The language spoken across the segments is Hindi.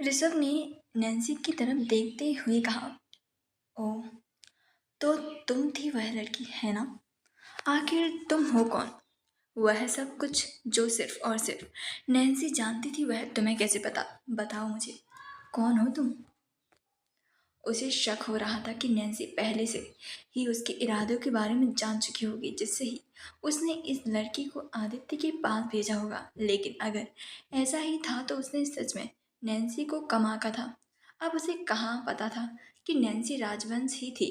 ऋषभ ने नैन्सी की तरफ देखते हुए कहा, ओह, तो तुम थी वह लड़की, है ना? आखिर तुम हो कौन? वह सब कुछ जो सिर्फ और सिर्फ नैन्सी जानती थी, वह तुम्हें कैसे पता? बताओ मुझे, कौन हो तुम? उसे शक हो रहा था कि नैन्सी पहले से ही उसके इरादों के बारे में जान चुकी होगी, जिससे ही उसने इस लड़की को आदित्य के पास भेजा होगा। लेकिन अगर ऐसा ही था तो उसने सच में नैन्सी को कम आंका था। अब उसे कहाँ पता था कि नैन्सी राजवंश ही थी।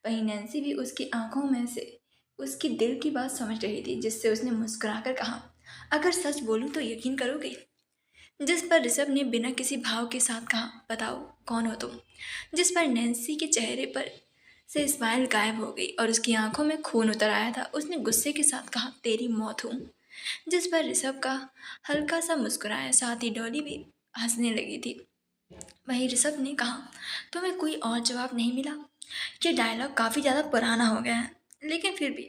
वहीं नैन्सी भी उसकी आंखों में से उसकी दिल की बात समझ रही थी, जिससे उसने मुस्कुराकर कहा, अगर सच बोलूं तो यकीन करोगे? जिस पर ऋषभ ने बिना किसी भाव के साथ कहा, बताओ, कौन हो तुम? जिस पर नैन्सी के चेहरे पर से स्माइल गायब हो गई और उसकी आंखों में खून उतर आया था। उसने गुस्से के साथ कहा, तेरी मौत हूँ। जिस पर ऋषभ का हल्का सा मुस्कुराया, साथ ही डॉली भी हंसने लगी थी। वहीं ऋषभ ने कहा, तुम्हें कोई और जवाब नहीं मिला? ये डायलॉग काफ़ी ज़्यादा पुराना हो गया है, लेकिन फिर भी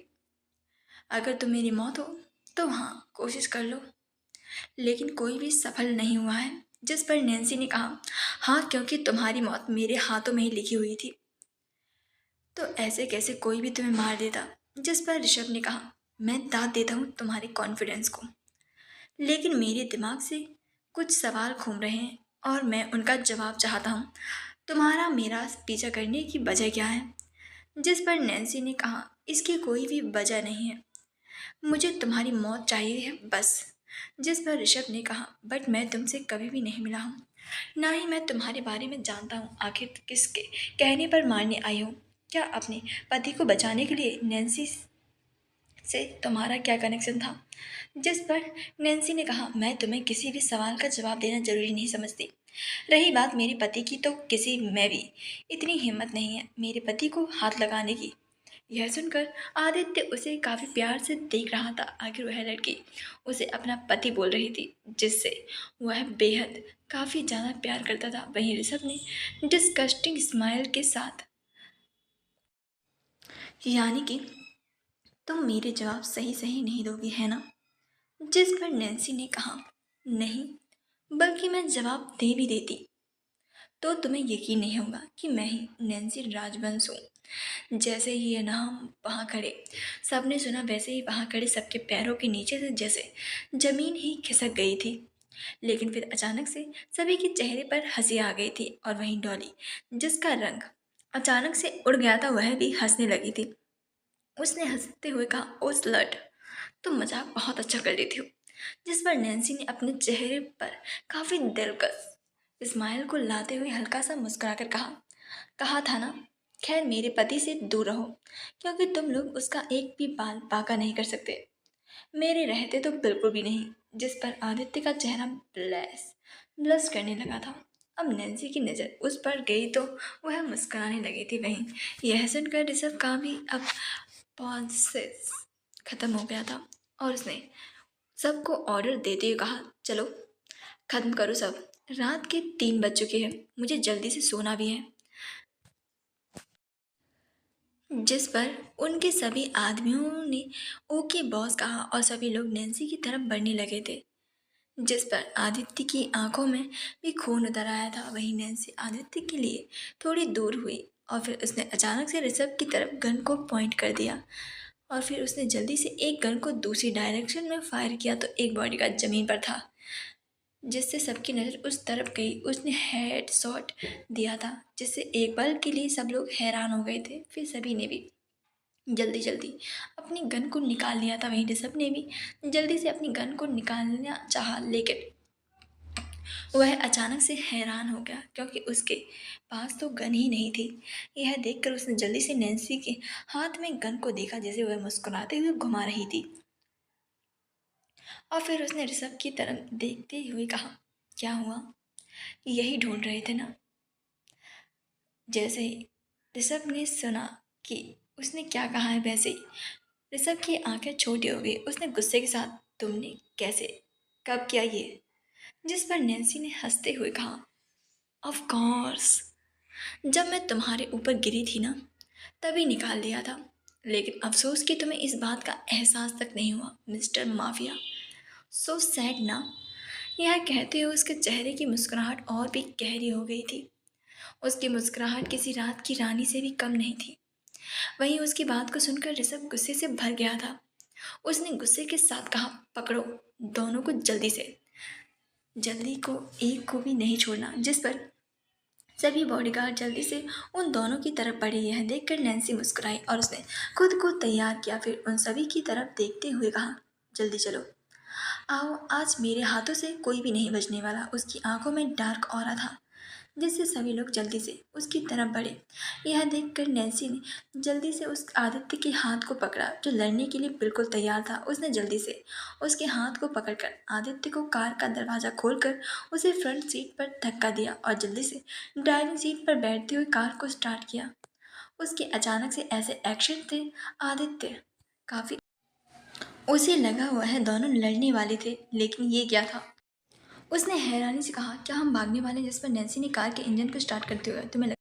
अगर तुम मेरी मौत हो तो हाँ, कोशिश कर लो। लेकिन कोई भी सफल नहीं हुआ है। जिस पर नैन्सी ने कहा, हाँ, क्योंकि तुम्हारी मौत मेरे हाथों में ही लिखी हुई थी, तो ऐसे कैसे कोई भी तुम्हें मार देता? जिस पर ऋषभ ने कहा, मैं दाद देता हूँ तुम्हारे कॉन्फिडेंस को, लेकिन मेरे दिमाग से कुछ सवाल घूम रहे हैं और मैं उनका जवाब चाहता हूँ। तुम्हारा मेरा पीछा करने की वजह क्या है? जिस पर नैन्सी ने कहा, इसकी कोई भी वजह नहीं है, मुझे तुम्हारी मौत चाहिए है बस। जिस पर ऋषभ ने कहा, बट मैं तुमसे कभी भी नहीं मिला हूँ, ना ही मैं तुम्हारे बारे में जानता हूँ। आखिर किसके कहने पर मारने आई हूँ? क्या अपने पति को बचाने के लिए? नैन्सी से तुम्हारा क्या कनेक्शन था? जिस पर नैन्सी ने कहा, मैं तुम्हें किसी भी सवाल का जवाब देना जरूरी नहीं समझती। रही बात मेरे पति की, तो किसी में भी इतनी हिम्मत नहीं है मेरे पति को हाथ लगाने की। यह सुनकर आदित्य उसे काफी प्यार से देख रहा था। आखिर वह लड़की उसे अपना पति बोल रही थी, जिससे वह बेहद काफी ज्यादा प्यार करता था। वहीं ऋषभ ने डिस्कस्टिंग स्माइल के साथ, यानी कि तुम मेरे जवाब सही सही नहीं दोगी, है ना? जिस पर नैन्सी ने कहा, नहीं, बल्कि मैं जवाब दे भी देती तो तुम्हें यकीन नहीं होगा कि मैं ही नैन्सी राजवंश हूँ। जैसे ही ये नाम वहाँ खड़े सबने सुना, वैसे ही वहाँ खड़े सबके पैरों के नीचे से जैसे जमीन ही खिसक गई थी। लेकिन फिर अचानक से सभी के चेहरे पर हंसी आ गई थी और वहीं डॉली, जिसका रंग अचानक से उड़ गया था, वह भी हंसने लगी थी। उसने हंसते हुए कहा, ओ स्लट, तुम मजाक बहुत अच्छा कर लेती हो। जिस पर नैन्सी ने अपने चेहरे पर काफी दिलकश स्माइल को लाते हुए हल्का सा मुस्कुराकर कहा, कहा था ना, खैर मेरे पति से दूर रहो, क्योंकि तुम लोग उसका एक भी बाल बांका नहीं कर सकते, मेरे रहते तो बिल्कुल भी नहीं। जिस पर आदित्य का चेहरा ब्लश करने लगा था। अब नैन्सी की नज़र उस पर गई तो वह मुस्कुराने लगी थी। वहीं यह सुनकर ऋषभ का भी अब पॉन्सेस खत्म हो गया था और उसने सबको ऑर्डर देते हुए कहा, चलो खत्म करो सब, रात के 3 बज चुके हैं, मुझे जल्दी से सोना भी है। जिस पर उनके सभी आदमियों ने ओके बॉस कहा और सभी लोग नैन्सी की तरफ बढ़ने लगे थे। जिस पर आदित्य की आंखों में भी खून उतर आया था। वहीं नैन्सी आदित्य के लिए थोड़ी दूर हुई और फिर उसने अचानक से ऋषभ की तरफ गन को पॉइंट कर दिया और फिर उसने जल्दी से एक गन को दूसरी डायरेक्शन में फायर किया तो एक बॉडीगार्ड जमीन पर था, जिससे सबकी नज़र उस तरफ गई। उसने हेड शॉट दिया था, जिससे एक पल के लिए सब लोग हैरान हो गए थे। फिर सभी ने भी जल्दी जल्दी अपनी गन को निकाल लिया था। वहीं ऋषभ ने भी जल्दी से अपनी गन को निकालना चाहा, लेकिन वह अचानक से हैरान हो गया क्योंकि उसके पास तो गन ही नहीं थी। यह देखकर उसने जल्दी से नैन्सी के हाथ में गन को देखा, जिसे वह मुस्कुराते हुए घुमा रही थी। और फिर उसने ऋषभ की तरफ देखते हुए कहा, क्या हुआ? यही ढूंढ रहे थे ना? जैसे ही ऋषभ ने सुना कि उसने क्या कहा है, वैसे ही ऋषभ की आंखें छोटी हो गई। उसने गुस्से के साथ, तुमने कैसे, कब किया ये? जिस पर नैन्सी ने हंसते हुए कहा, ऑफ कोर्स, जब मैं तुम्हारे ऊपर गिरी थी ना, तभी निकाल दिया था। लेकिन अफसोस कि तुम्हें इस बात का एहसास तक नहीं हुआ, मिस्टर माफिया। सो सैड ना। यह कहते हुए उसके चेहरे की मुस्कुराहट और भी गहरी हो गई थी। उसकी मुस्कुराहट किसी रात की रानी से भी कम नहीं थी। वहीं उसकी बात को सुनकर ऋषभ गुस्से से भर गया था। उसने गुस्से के साथ कहा, पकड़ो दोनों को जल्दी से, जल्दी को एक को भी नहीं छोड़ना। जिस पर सभी बॉडीगार्ड जल्दी से उन दोनों की तरफ बढ़े। यह देखकर नैन्सी मुस्कुराई और उसने खुद को तैयार किया। फिर उन सभी की तरफ देखते हुए कहा, जल्दी चलो, आओ, आज मेरे हाथों से कोई भी नहीं बचने वाला। उसकी आंखों में डार्क ऑरा था, जिससे सभी लोग जल्दी से उसकी तरफ बढ़े। यह देखकर नैन्सी ने जल्दी से उस आदित्य के हाथ को पकड़ा, जो लड़ने के लिए बिल्कुल तैयार था। उसने जल्दी से उसके हाथ को पकड़कर आदित्य को कार का दरवाज़ा खोलकर उसे फ्रंट सीट पर धक्का दिया और जल्दी से ड्राइविंग सीट पर बैठते हुए कार को स्टार्ट किया। उसके अचानक से ऐसे एक्शन थे, आदित्य काफ़ी, उसे लगा हुआ है दोनों लड़ने वाले थे, लेकिन ये क्या था। उसने हैरानी से कहा, क्या हम भागने वाले हैं? जिस पर नैन्सी ने कार के इंजन को स्टार्ट करते हुए, तुम्हें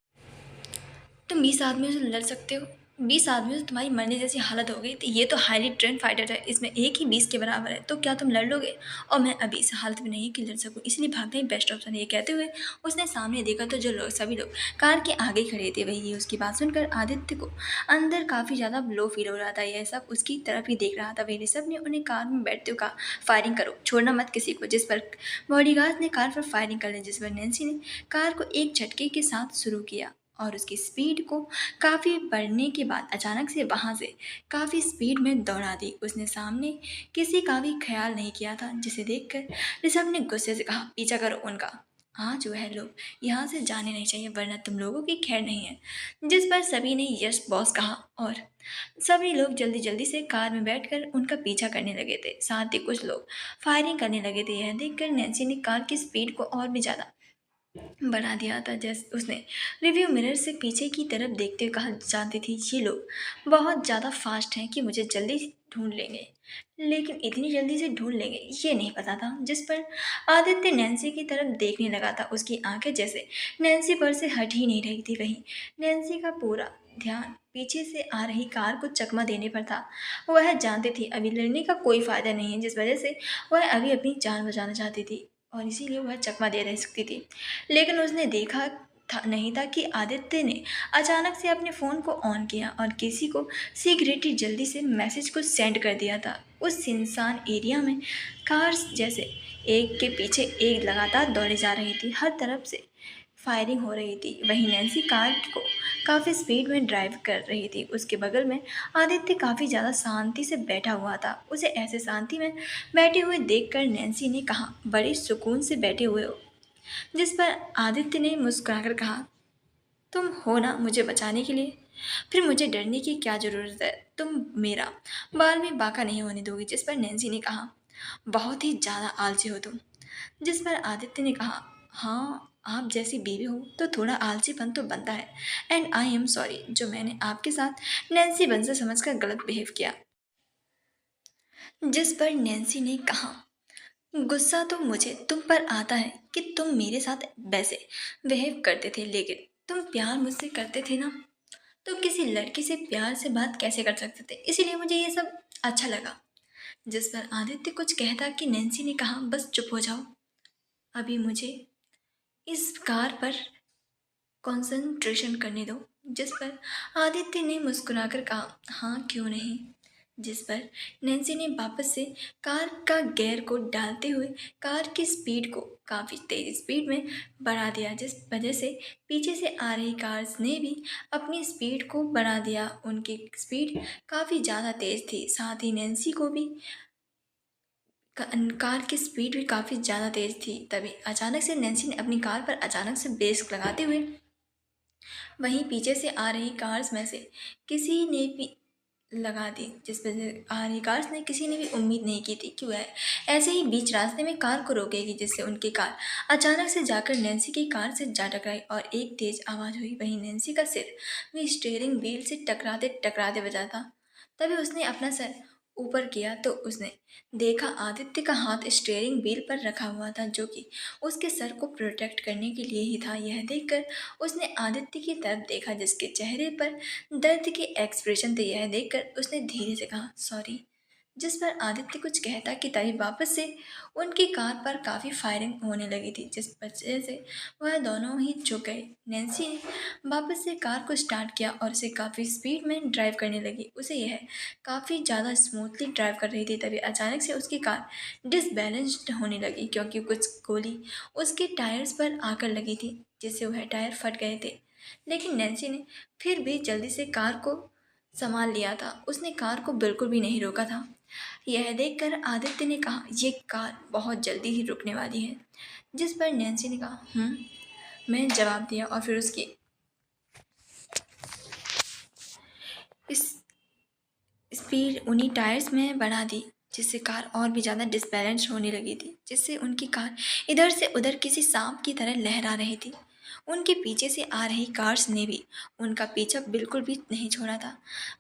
तुम 20 आदमियों से लड़ सकते हो? 20 आदमियों से तुम्हारी मरने जैसी हालत हो गई, तो ये तो हाईली ट्रेन फाइटर है, इसमें एक ही 20 के बराबर है, तो क्या तुम लड़ लोगे? और मैं अभी इस हालत में नहीं कि लड़ सकूं, इसलिए भागना ही बेस्ट ऑप्शन है। ये कहते हुए उसने सामने देखा तो जो लोग, सभी लोग कार के आगे खड़े थे। वही उसकी बात सुनकर आदित्य को अंदर काफ़ी ज़्यादा लो फील हो रहा था। यह सब उसकी तरफ ही देख रहा था। वही ऋषभ ने उन्हें कार में बैठते हुए कहा, फायरिंग करो, छोड़ना मत किसी को। जिस पर बॉडीगार्ड ने कार पर फायरिंग कर ली, जिस पर नैन्सी ने कार को एक झटके के साथ शुरू किया और उसकी स्पीड को काफ़ी बढ़ने के बाद अचानक से वहाँ से काफ़ी स्पीड में दौड़ा दी। उसने सामने किसी का भी ख्याल नहीं किया था, जिसे देखकर ऋषभ ने गुस्से से कहा, पीछा करो उनका। आज वह लोग यहाँ से जाने नहीं चाहिए, वरना तुम लोगों की खैर नहीं है। जिस पर सभी ने यस बॉस कहा और सभी लोग जल्दी जल्दी से कार में बैठकर उनका पीछा करने लगे थे। साथ ही कुछ लोग फायरिंग करने लगे थे। यह देखकर नैन्सी ने कार की स्पीड को और भी ज़्यादा बढ़ा दिया था। जैसे उसने रिव्यू मिरर से पीछे की तरफ देखते हुए कहा, जानती थी ये लोग बहुत ज़्यादा फास्ट हैं कि मुझे जल्दी ढूंढ लेंगे, लेकिन इतनी जल्दी से ढूंढ लेंगे ये नहीं पता था। जिस पर आदित्य नैन्सी की तरफ देखने लगा था। उसकी आंखें जैसे नैन्सी पर से हट ही नहीं रही थी। वहीं नैन्सी का पूरा ध्यान पीछे से आ रही कार को चकमा देने पर था। वह जानती थी अभी लड़ने का कोई फायदा नहीं है, जिस वजह से वह अभी अपनी जान बचाना चाहती थी और इसीलिए वह चकमा दे रह सकती थी। लेकिन उसने देखा था नहीं था कि आदित्य ने अचानक से अपने फ़ोन को ऑन किया और किसी को सीक्रेटली जल्दी से मैसेज को सेंड कर दिया था। उस सुनसान एरिया में कार्स जैसे एक के पीछे एक लगातार दौड़े जा रही थी। हर तरफ से फायरिंग हो रही थी। वहीं नैन्सी कार को काफ़ी स्पीड में ड्राइव कर रही थी। उसके बगल में आदित्य काफ़ी ज़्यादा शांति से बैठा हुआ था। उसे ऐसे शांति में बैठे हुए देखकर नैन्सी ने कहा, बड़े सुकून से बैठे हुए हो। जिस पर आदित्य ने मुस्कुराकर कहा, तुम हो ना मुझे बचाने के लिए, फिर मुझे डरने की क्या ज़रूरत है? तुम मेरा बाल भी बांका नहीं होने दोगी। जिस पर नैन्सी ने कहा, बहुत ही ज़्यादा आलसी हो तुम। जिस पर आदित्य ने कहा, हाँ, आप जैसी बीवी हो तो थोड़ा आलसीपन तो बनता है, एंड आई एम सॉरी जो मैंने आपके साथ नैन्सी बंसर समझकर गलत बिहेव किया। जिस पर नैन्सी ने कहा, गुस्सा तो मुझे तुम पर आता है कि तुम मेरे साथ वैसे बिहेव करते थे, लेकिन तुम प्यार मुझसे करते थे ना, तो किसी लड़की से प्यार से बात कैसे कर सकते थे, इसीलिए मुझे ये सब अच्छा लगा। जिस पर आदित्य कुछ कहता कि नैन्सी ने कहा, बस चुप हो जाओ, अभी मुझे इस कार पर कंसंट्रेशन करने दो। जिस पर आदित्य ने मुस्कुराकर कहा, हाँ क्यों नहीं। जिस पर नैन्सी ने वापस से कार का गियर को डालते हुए कार की स्पीड को काफ़ी तेज़ स्पीड में बढ़ा दिया, जिस वजह से पीछे से आ रही कार्स ने भी अपनी स्पीड को बढ़ा दिया। उनकी स्पीड काफ़ी ज़्यादा तेज़ थी। साथ ही नैन्सी को भी कार की स्पीड भी काफ़ी ज़्यादा तेज़ थी। तभी अचानक से नैन्सी ने अपनी कार पर अचानक से ब्रेक लगाते हुए वहीं पीछे से आ रही कार्स में से किसी ने भी लगा दी, जिस वजह से आ रही कार्स ने किसी ने भी उम्मीद नहीं की थी कि वह ऐसे ही बीच रास्ते में कार को रोकेगी, जिससे उनकी कार अचानक से जाकर नैन्सी की कार से जा टकराई और एक तेज आवाज़ हुई। वहीं नैन्सी का सिर भी स्टीयरिंग व्हील से टकराते टकराते बजा था। तभी उसने अपना सर ऊपर किया तो उसने देखा आदित्य का हाथ स्टीयरिंग व्हील पर रखा हुआ था, जो कि उसके सर को प्रोटेक्ट करने के लिए ही था। यह देखकर उसने आदित्य की तरफ देखा, जिसके चेहरे पर दर्द के एक्सप्रेशन थे। यह देखकर उसने धीरे से कहा, सॉरी जिस पर आदित्य कुछ कहता कि तभी वापस से उनकी कार पर काफ़ी फायरिंग होने लगी थी, जिस वजह से वह दोनों ही झुक गए। नैन्सी ने वापस से कार को स्टार्ट किया और उसे काफ़ी स्पीड में ड्राइव करने लगी। उसे यह काफ़ी ज़्यादा स्मूथली ड्राइव कर रही थी, तभी अचानक से उसकी कार डिसबैलेंस्ड होने लगी क्योंकि कुछ गोली उसके टायर्स पर आकर लगी थी, जिससे वह टायर फट गए थे। लेकिन नैन्सी ने फिर भी जल्दी से कार को संभाल लिया था। उसने कार को बिल्कुल भी नहीं रोका था। यह देखकर आदित्य ने कहा, ये कार बहुत जल्दी ही रुकने वाली है। जिस पर नैन्सी ने कहा, मैं जवाब दिया और फिर उसकी इस स्पीड उन्हीं टायर्स में बढ़ा दी, जिससे कार और भी ज़्यादा डिसबैलेंस होने लगी थी, जिससे उनकी कार इधर से उधर किसी सांप की तरह लहरा रही थी। उनके पीछे से आ रही कार्स ने भी उनका पीछा बिल्कुल भी नहीं छोड़ा था।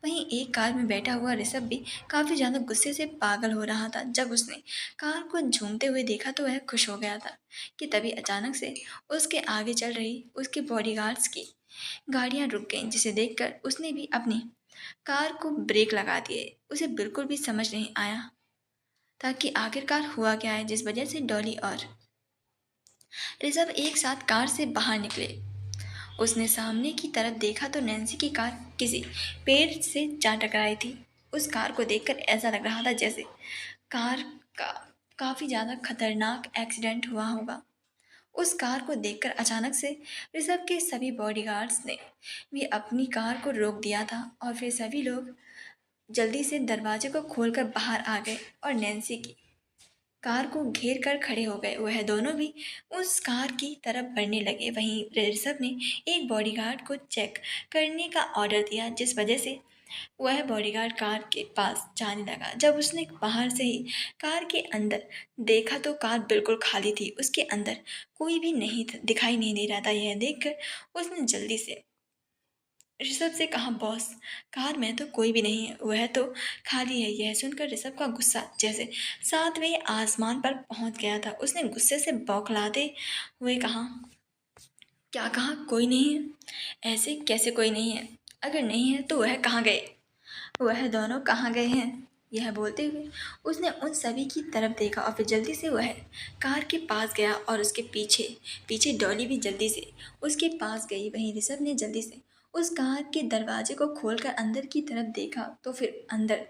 वहीं एक कार में बैठा हुआ ऋषभ भी काफ़ी ज़्यादा गुस्से से पागल हो रहा था। जब उसने कार को झूमते हुए देखा तो वह खुश हो गया था कि तभी अचानक से उसके आगे चल रही उसके बॉडीगार्ड्स की गाड़ियां रुक गईं, जिसे देखकर उसने भी अपनी कार को ब्रेक लगा दिए। उसे बिल्कुल भी समझ नहीं आया था कि आखिरकार हुआ क्या है, जिस वजह से डॉली और ऋषभ एक साथ कार से बाहर निकले। उसने सामने की तरफ देखा तो नैन्सी की कार किसी पेड़ से जा टकराई थी। उस कार को देखकर ऐसा लग रहा था जैसे कार का काफ़ी ज़्यादा खतरनाक एक्सीडेंट हुआ होगा। उस कार को देखकर अचानक से ऋषभ के सभी बॉडीगार्ड्स ने भी अपनी कार को रोक दिया था और फिर सभी लोग जल्दी से दरवाजे को खोलकर बाहर आ गए और नैन्सी की कार को घेर कर खड़े हो गए। वह दोनों भी उस कार की तरफ बढ़ने लगे। वहीं ऋषभ ने एक बॉडीगार्ड को चेक करने का ऑर्डर दिया, जिस वजह से वह बॉडीगार्ड कार के पास जाने लगा। जब उसने बाहर से ही कार के अंदर देखा तो कार बिल्कुल खाली थी। उसके अंदर कोई भी नहीं था, दिखाई नहीं दे रहा था। यह देखकर उसने जल्दी से ऋषभ से कहा, बॉस, कार में तो कोई भी नहीं है, वह तो खाली है। यह सुनकर ऋषभ का गुस्सा जैसे सातवें आसमान पर पहुंच गया था। उसने गुस्से से बौखलाते हुए कहा, क्या कहा, कोई नहीं है? ऐसे कैसे कोई नहीं है? अगर नहीं है तो वह कहाँ गए? वह दोनों कहाँ गए हैं? यह बोलते हुए उसने उन सभी की तरफ देखा और फिर जल्दी से वह कार के पास गया और उसके पीछे पीछे डॉली भी जल्दी से उसके पास गई। वहीं ऋषभ ने जल्दी से उस कार के दरवाजे को खोलकर अंदर की तरफ देखा तो फिर अंदर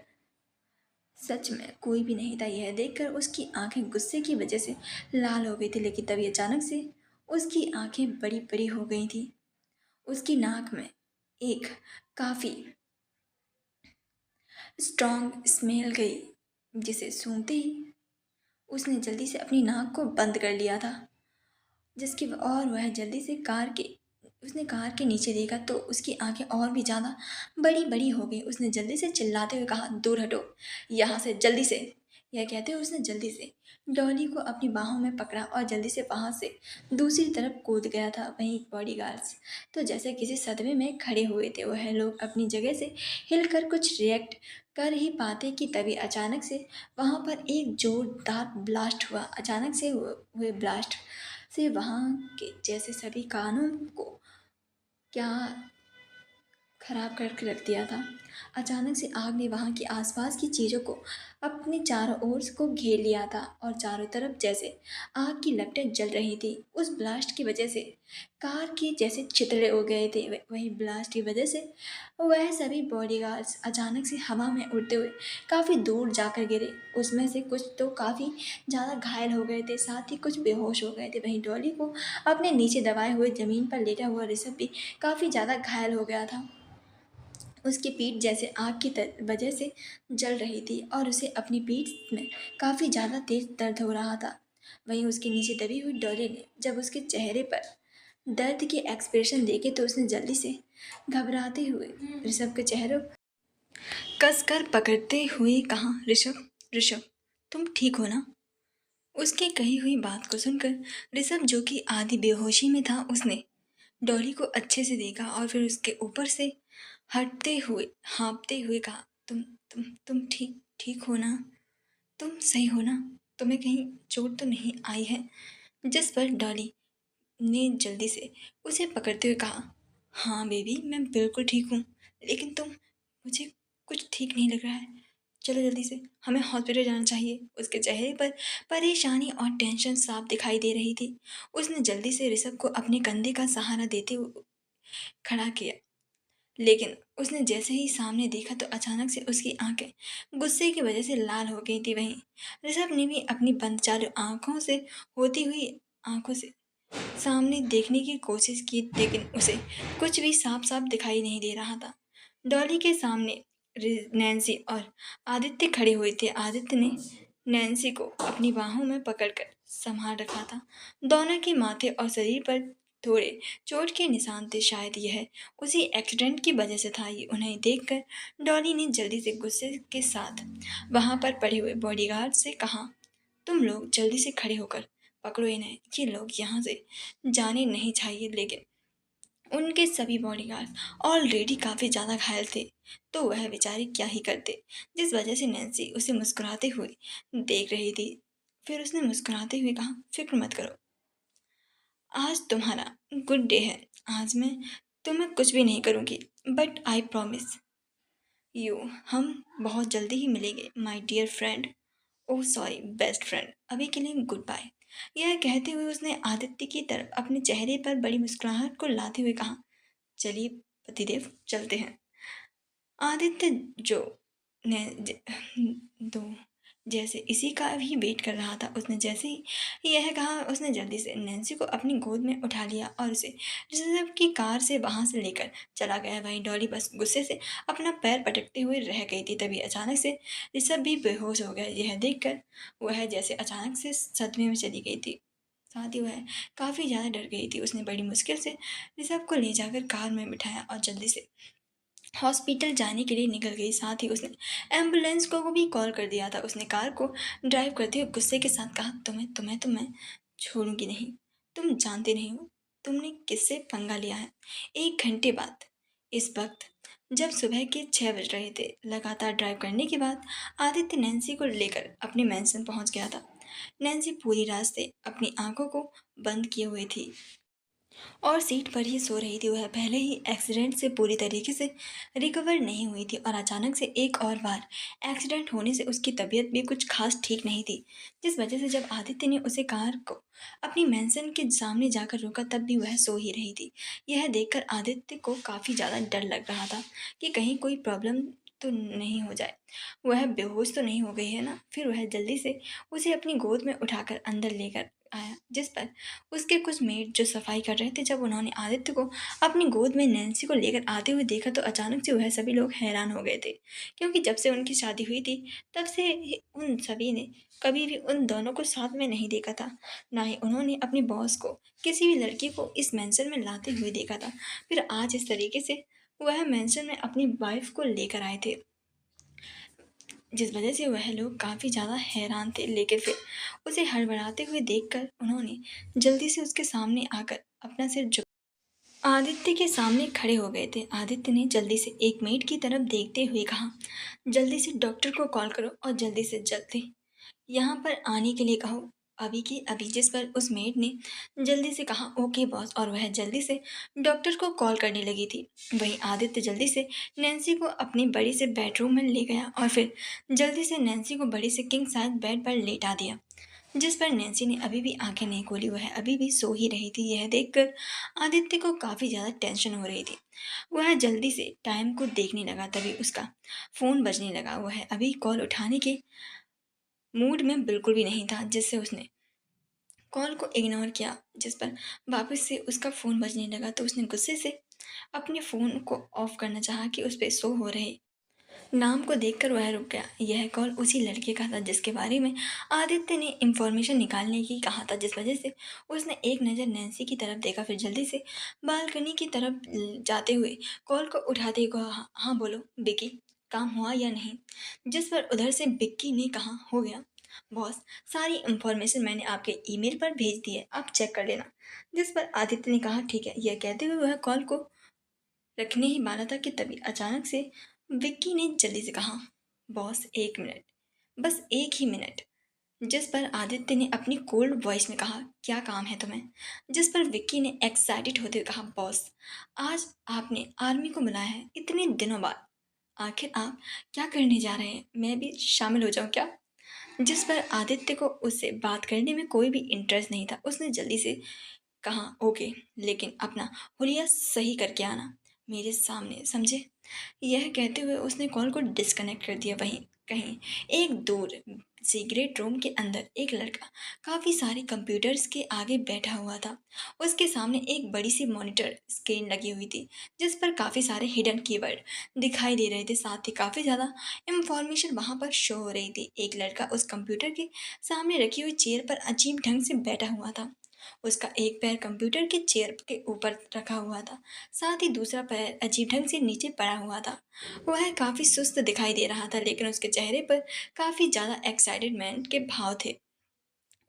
सच में कोई भी नहीं था। यह देखकर उसकी आंखें गुस्से की वजह से लाल हो गई थी, लेकिन तभी अचानक से उसकी आंखें बड़ी बड़ी हो गई थी। उसकी नाक में एक काफ़ी स्ट्रॉन्ग स्मेल गई, जिसे सूंघते ही उसने जल्दी से अपनी नाक को बंद कर लिया था। और वह जल्दी से उसने कार के नीचे देखा तो उसकी आंखें और भी ज़्यादा बड़ी बड़ी हो गई। उसने जल्दी से चिल्लाते हुए कहा, दूर हटो यहाँ से, जल्दी से। यह कहते हुए उसने जल्दी से डॉली को अपनी बाहों में पकड़ा और जल्दी से वहाँ से दूसरी तरफ कूद गया था। वहीं बॉडीगार्ड्स तो जैसे किसी सदमे में खड़े हुए थे। वह लोग अपनी जगह से हिलकर कुछ रिएक्ट कर ही पाते कि तभी अचानक से वहाँ पर एक जोरदार ब्लास्ट हुआ। अचानक से हुए ब्लास्ट से वहाँ के जैसे सभी कानों को क्या खराब करके रख दिया था। अचानक से आग ने वहाँ की आसपास की चीज़ों को अपने चारों ओर को घेर लिया था और चारों तरफ जैसे आग की लपटें जल रही थी। उस ब्लास्ट की वजह से कार के जैसे छितड़े हो गए थे। वही ब्लास्ट की वजह से वह सभी बॉडीगार्ड्स अचानक से हवा में उड़ते हुए काफ़ी दूर जाकर गिरे। उसमें से कुछ तो काफ़ी ज़्यादा घायल हो गए थे, साथ ही कुछ बेहोश हो गए थे। वहीं डॉली को अपने नीचे दबाए हुए ज़मीन पर लेटा हुआ ऋषभ भी काफ़ी ज़्यादा घायल हो गया था। उसकी पीठ जैसे आग की वजह से जल रही थी और उसे अपनी पीठ में काफ़ी ज़्यादा तेज दर्द हो रहा था। वहीं उसके नीचे दबी हुई डॉली ने जब उसके चेहरे पर दर्द के एक्सप्रेशन देखे तो उसने जल्दी से घबराते हुए ऋषभ के चेहरे कसकर पकड़ते हुए कहा, ऋषभ, ऋषभ, तुम ठीक हो ना? उसकी कही हुई बात को सुनकर ऋषभ, जो कि आधी बेहोशी में था, उसने डॉली को अच्छे से देखा और फिर उसके ऊपर से हटते हुए हाँफते हुए कहा, तुम ठीक ठीक हो ना? तुम सही हो ना? तुम्हें कहीं चोट तो नहीं आई है? जिस पर डॉली ने जल्दी से उसे पकड़ते हुए कहा, हाँ बेबी, मैं बिल्कुल ठीक हूँ, लेकिन मुझे कुछ ठीक नहीं लग रहा है। चलो जल्दी से, हमें हॉस्पिटल जाना चाहिए। उसके चेहरे पर परेशानी और टेंशन साफ दिखाई दे रही थी। उसने जल्दी से ऋषभ को अपने कंधे का सहारा देते हुए खड़ा किया, लेकिन उसने जैसे ही सामने देखा तो अचानक से उसकी आंखें गुस्से की वजह से लाल हो गई थी। वहीं ऋषभ ने भी अपनी बंद चालू आंखों से होती हुई आंखों से सामने देखने की कोशिश की, लेकिन उसे कुछ भी साफ साफ दिखाई नहीं दे रहा था। डॉली के सामने नैन्सी और आदित्य खड़े हुए थे। आदित्य ने नैन्सी को अपनी बाहों में पकड़कर संभाल रखा था। दोनों के माथे और शरीर पर थोड़े चोट के निशान थे। शायद यह उसी एक्सीडेंट की वजह से था। ये उन्हें देखकर डॉली ने जल्दी से गुस्से के साथ वहां पर पड़े हुए बॉडीगार्ड से कहा, तुम लोग जल्दी से खड़े होकर पकड़ो इन्हें, ये लोग यहाँ से जाने नहीं चाहिए। लेकिन उनके सभी बॉडीगार्ड ऑलरेडी काफ़ी ज़्यादा घायल थे, तो वह बेचारे क्या ही करते, जिस वजह से नैन्सी उसे मुस्कुराते हुए देख रही थी। फिर उसने मुस्कुराते हुए कहा, फिक्र मत करो, आज तुम्हारा गुड डे है। आज मैं तुम्हें कुछ भी नहीं करूँगी, बट आई प्रॉमिस यू, हम बहुत जल्दी ही मिलेंगे my dear friend. Oh sorry best friend, अभी के लिए गुड बाय। यह कहते हुए उसने आदित्य की तरफ अपने चेहरे पर बड़ी मुस्कुराहट को लाते हुए कहा, चलिए पतिदेव चलते हैं। आदित्य जो ने दो जैसे इसी का भी वेट कर रहा था, उसने जैसे ही यह कहा उसने जल्दी से नैन्सी को अपनी गोद में उठा लिया और उसे रिजर्व की कार से वहां से लेकर चला गया। वहीं डॉली बस गुस्से से अपना पैर पटकते हुए रह गई थी। तभी अचानक से ऋषभ भी बेहोश हो गया। यह देखकर वह जैसे अचानक से सदमे में चली गई थी। साथ ही वह काफ़ी ज़्यादा डर गई थी। उसने बड़ी मुश्किल से ऋषभ को ले जाकर कार में बिठाया और जल्दी से हॉस्पिटल जाने के लिए निकल गई। साथ ही उसने एम्बुलेंस को भी कॉल कर दिया था। उसने कार को ड्राइव करते हुए गुस्से के साथ कहा, तुम्हें तुम्हें तो मैं छोड़ूंगी नहीं। तुम जानते नहीं हो तुमने किससे पंगा लिया है। 1 घंटे बाद, इस वक्त जब सुबह के 6 बज रहे थे, लगातार ड्राइव करने के बाद आदित्य नैन्सी को लेकर अपने मैंसन पहुंच गया था। नैन्सी पूरी रात से अपनी आंखों को बंद किए हुए थी और सीट पर ही सो रही थी। वह पहले ही एक्सीडेंट से पूरी तरीके से रिकवर नहीं हुई थी और अचानक से एक और बार एक्सीडेंट होने से उसकी तबीयत भी कुछ खास ठीक नहीं थी, जिस वजह से जब आदित्य ने उसे कार को अपनी मैंसन के सामने जाकर रोका तब भी वह सो ही रही थी। यह देखकर आदित्य को काफ़ी ज़्यादा डर लग रहा था कि कहीं कोई प्रॉब्लम तो नहीं हो जाए, वह बेहोश तो नहीं हो गई है ना। फिर वह जल्दी से उसे अपनी गोद में उठाकर अंदर लेकर आया, जिस पर उसके कुछ मेड जो सफाई कर रहे थे, जब उन्होंने आदित्य को अपनी गोद में नैन्सी को लेकर आते हुए देखा तो अचानक से वह सभी लोग हैरान हो गए थे, क्योंकि जब से उनकी शादी हुई थी तब से उन सभी ने कभी भी उन दोनों को साथ में नहीं देखा था। ना ही उन्होंने अपनी बॉस को किसी भी लड़की को इस मेंशन में लाते हुए देखा था। फिर आज इस तरीके से वह मेंशन में अपनी वाइफ को लेकर आए थे, जिस वजह से वह लोग काफ़ी ज़्यादा हैरान थे। लेकिन फिर उसे हड़बड़ाते हुए देखकर उन्होंने जल्दी से उसके सामने आकर अपना सिर झुक आदित्य के सामने खड़े हो गए थे। आदित्य ने जल्दी से एक मेड की तरफ देखते हुए कहा, जल्दी से डॉक्टर को कॉल करो और जल्दी से जल्दी यहाँ पर आने के लिए कहो, अभी की अभी। जिस पर उस मेड ने जल्दी से कहा, ओके बॉस, और वह जल्दी से डॉक्टर को कॉल करने लगी थी। वहीं आदित्य जल्दी से नैन्सी को अपनी बड़ी से बेडरूम में ले गया और फिर जल्दी से नैन्सी को बड़ी से किंग साइज बेड पर लेटा दिया, जिस पर नैन्सी ने अभी भी आंखें नहीं खोली। वह अभी भी सो ही रही थी। यह देखकर आदित्य को काफ़ी ज़्यादा टेंशन हो रही थी। वह जल्दी से टाइम को देखने लगा, तभी उसका फ़ोन बजने लगा। वह अभी कॉल उठाने के मूड में बिल्कुल भी नहीं था, जिससे उसने कॉल को इग्नोर किया। जिस पर वापस से उसका फ़ोन बजने लगा तो उसने गुस्से से अपने फ़ोन को ऑफ करना चाहा कि उस पर शो हो रहे नाम को देखकर वह रुक गया। यह कॉल उसी लड़के का था जिसके बारे में आदित्य ने इंफॉर्मेशन निकालने की कहा था, जिस वजह से उसने एक नज़र नैन्सी की तरफ देखा, फिर जल्दी से बालकनी की तरफ जाते हुए कॉल को उठाते हुए कहा, हाँ हाँ बोलो बिकी, काम हुआ या नहीं। जिस पर उधर से बिक्की ने कहा, हो गया बॉस, सारी इंफॉर्मेशन मैंने आपके ईमेल पर भेज दी है, आप चेक कर लेना। जिस पर आदित्य ने कहा, ठीक है। यह कहते हुए वह कॉल को रखने ही वाला था कि तभी अचानक से विक्की ने जल्दी से कहा, बॉस 1 मिनट, बस 1 ही मिनट। जिस पर आदित्य ने अपनी कोल्ड वॉइस में कहा, क्या काम है तुम्हें। जिस पर विक्की ने एक्साइटेड होते हुए कहा, बॉस आज आपने आर्मी को बुलाया है इतने दिनों बाद, आखिर आप क्या करने जा रहे हैं? मैं भी शामिल हो जाऊँ क्या? जिस पर आदित्य को उससे बात करने में कोई भी इंटरेस्ट नहीं था। उसने जल्दी से कहा, ओके, लेकिन अपना हुलिया सही करके आना मेरे सामने, समझे? यह कहते हुए उसने कॉल को डिस्कनेक्ट कर दिया। वहीं कहीं एक दूर सिगरेट रूम के अंदर एक लड़का काफ़ी सारे कंप्यूटर्स के आगे बैठा हुआ था। उसके सामने एक बड़ी सी मॉनिटर स्क्रीन लगी हुई थी जिस पर काफ़ी सारे हिडन कीवर्ड दिखाई दे रहे थे। साथ ही काफ़ी ज़्यादा इंफॉर्मेशन वहाँ पर शो हो रही थी। एक लड़का उस कंप्यूटर के सामने रखी हुई चेयर पर अजीब ढंग से बैठा हुआ था। उसका एक पैर कंप्यूटर के चेयर के ऊपर रखा हुआ था, साथ ही दूसरा पैर अजीब ढंग से नीचे पड़ा हुआ था। वह काफ़ी सुस्त दिखाई दे रहा था, लेकिन उसके चेहरे पर काफ़ी ज़्यादा एक्साइटेडमेंट के भाव थे।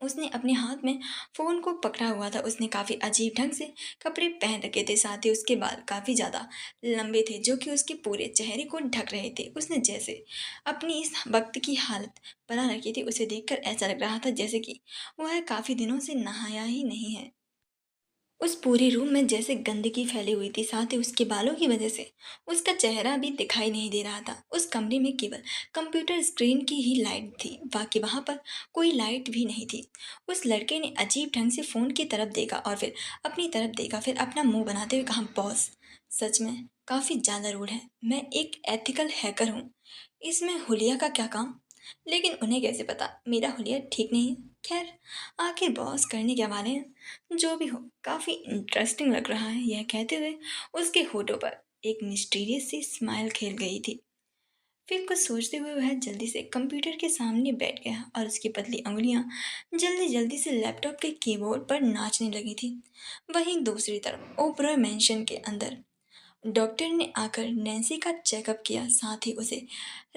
उसने अपने हाथ में फ़ोन को पकड़ा हुआ था। उसने काफ़ी अजीब ढंग से कपड़े पहन रखे थे, साथ ही उसके बाल काफ़ी ज़्यादा लंबे थे जो कि उसके पूरे चेहरे को ढक रहे थे। उसने जैसे अपनी इस वक्त की हालत बना रखी थी, उसे देखकर ऐसा लग रहा था जैसे कि वह काफ़ी दिनों से नहाया ही नहीं है। उस पूरे रूम में जैसे गंदगी फैली हुई थी, साथ ही उसके बालों की वजह से उसका चेहरा भी दिखाई नहीं दे रहा था। उस कमरे में केवल कंप्यूटर स्क्रीन की ही लाइट थी, बाकी वहां पर कोई लाइट भी नहीं थी। उस लड़के ने अजीब ढंग से फोन की तरफ देखा और फिर अपनी तरफ देखा, फिर अपना मुंह बनाते हुए कहा, बॉस सच में काफी ज्यादा रूड है। मैं एक एथिकल हैकर हूँ, इसमें हुलिया का क्या काम? लेकिन उन्हें कैसे पता मेरा हुलिया ठीक नहीं है? खैर, आखिर बॉस करने क्या वाले हैं? जो भी हो, काफ़ी इंटरेस्टिंग लग रहा है। यह कहते हुए उसके होठों पर एक मिस्टीरियस सी स्माइल खेल गई थी। फिर कुछ सोचते हुए वह जल्दी से कंप्यूटर के सामने बैठ गया और उसकी पतली उंगलियां जल्दी जल्दी से लैपटॉप के कीबोर्ड पर नाचने लगी थी। वहीं दूसरी तरफ ओबरॉय मैंशन के अंदर डॉक्टर ने आकर नैन्सी का चेकअप किया, साथ ही उसे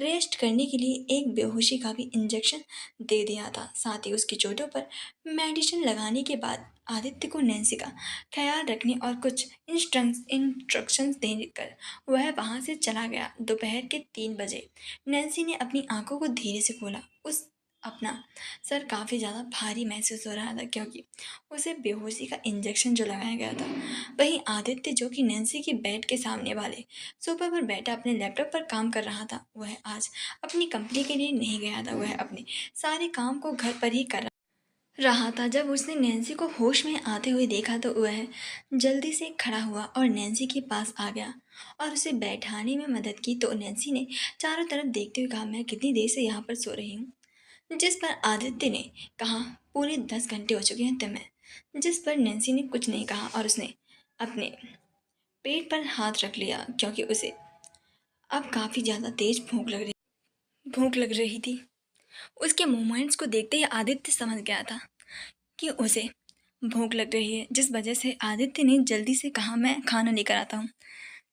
रेस्ट करने के लिए एक बेहोशी का भी इंजेक्शन दे दिया था। साथ ही उसकी चोटों पर मेडिसिन लगाने के बाद आदित्य को नैन्सी का ख्याल रखने और कुछ इंस्ट्रक्शंस देकर वह वहां से चला गया। दोपहर के 3 बजे नैन्सी ने अपनी आंखों को धीरे से खोला। उस अपना सर काफ़ी ज़्यादा भारी महसूस हो रहा था, क्योंकि उसे बेहोशी का इंजेक्शन जो लगाया गया था। वहीं आदित्य, जो कि नैन्सी के बेड के सामने वाले सोफा पर बैठा अपने लैपटॉप पर काम कर रहा था, वह आज अपनी कंपनी के लिए नहीं गया था। वह अपने सारे काम को घर पर ही कर रहा था। जब उसने नैन्सी को होश में आते हुए देखा तो वह जल्दी से खड़ा हुआ और नैन्सी के पास आ गया और उसे बैठाने में मदद की। तो नैन्सी ने चारों तरफ देखते हुए कहा, मैं कितनी देर से यहाँ पर सो रही हूँ? जिस पर आदित्य ने कहा, पूरे 10 घंटे हो चुके हैं तुम्हें। जिस पर नैन्सी ने कुछ नहीं कहा और उसने अपने पेट पर हाथ रख लिया, क्योंकि उसे अब काफ़ी ज़्यादा तेज भूख लग रही थी। उसके मूवमेंट्स को देखते ही आदित्य समझ गया था कि उसे भूख लग रही है, जिस वजह से आदित्य ने जल्दी से कहा, मैं खाना लेकर आता हूँ।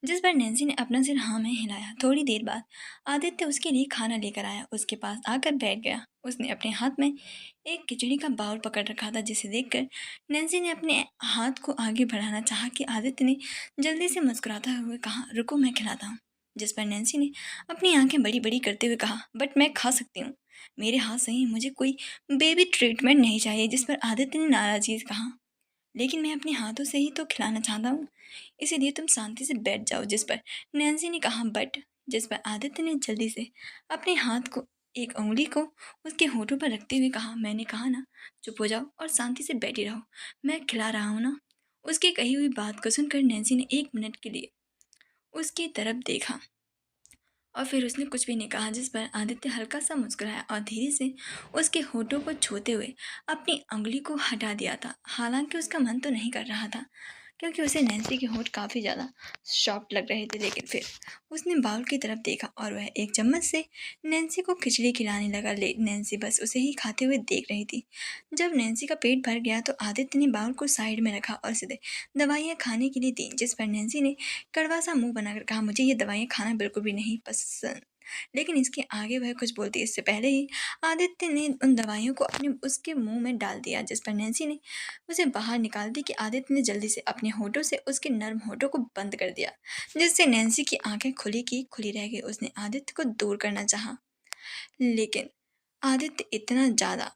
जिस पर नैन्सी ने अपना सिर हाँ में हिलाया। थोड़ी देर बाद आदित्य उसके लिए खाना लेकर आया, उसके पास आकर बैठ गया। उसने अपने हाथ में एक खिचड़ी का बाउल पकड़ रखा था, जिसे देखकर नैन्सी ने अपने हाथ को आगे बढ़ाना चाहा कि आदित्य ने जल्दी से मुस्कुराता हुए कहा, रुको मैं खिलाता हूँ। जिस पर नैन्सी ने अपनी आंखें बड़ी बड़ी करते हुए कहा, बट मैं खा सकती हूँ, मेरे हाथ से ही, मुझे कोई बेबी ट्रीटमेंट नहीं चाहिए। जिस पर आदित्य ने नाराज़गी से कहा, लेकिन मैं अपने हाथों से ही तो खिलाना चाहता हूँ, इसीलिए तुम शांति से बैठ जाओ। जिस पर नैन्सी ने कहा, बट। जिस पर आदित्य ने जल्दी से अपने हाथ को एक उंगली को उसके होठों पर रखते हुए कहा, मैंने कहा ना, चुप हो जाओ और शांति से बैठी रहो, मैं खिला रहा हूँ ना। उसकी कही हुई बात को सुनकर नैन्सी ने 1 मिनट के लिए उसकी तरफ देखा और फिर उसने कुछ भी नहीं कहा। जिस पर आदित्य हल्का सा मुस्कुराया और धीरे से उसके होठों को छूते हुए अपनी उंगली को हटा दिया था। हालांकि उसका मन तो नहीं कर रहा था, क्योंकि उसे नैन्सी के होठ काफ़ी ज़्यादा सॉफ्ट लग रहे थे। लेकिन फिर उसने बाउल की तरफ देखा और वह एक चम्मच से नैन्सी को खिचड़ी खिलाने लगा। ले नैन्सी बस उसे ही खाते हुए देख रही थी। जब नैन्सी का पेट भर गया तो आदित्य ने बाउल को साइड में रखा और सीधे दवाइयाँ खाने के लिए दी। जिस पर नैन्सी ने कड़वा सा मुंह बनाकर कहा, मुझे ये दवाइयाँ खाना बिल्कुल भी नहीं पसंद। लेकिन इसके आगे वह कुछ बोलती इससे पहले ही आदित्य ने उन दवाइयों को अपने उसके मुंह में डाल दिया। जिस पर नैन्सी ने उसे बाहर निकाल दी कि आदित्य ने जल्दी से अपने होठों से उसके नर्म होठों को बंद कर दिया, जिससे नैन्सी की आंखें खुली की खुली रह गई। उसने आदित्य को दूर करना चाहा, लेकिन आदित्य इतना ज़्यादा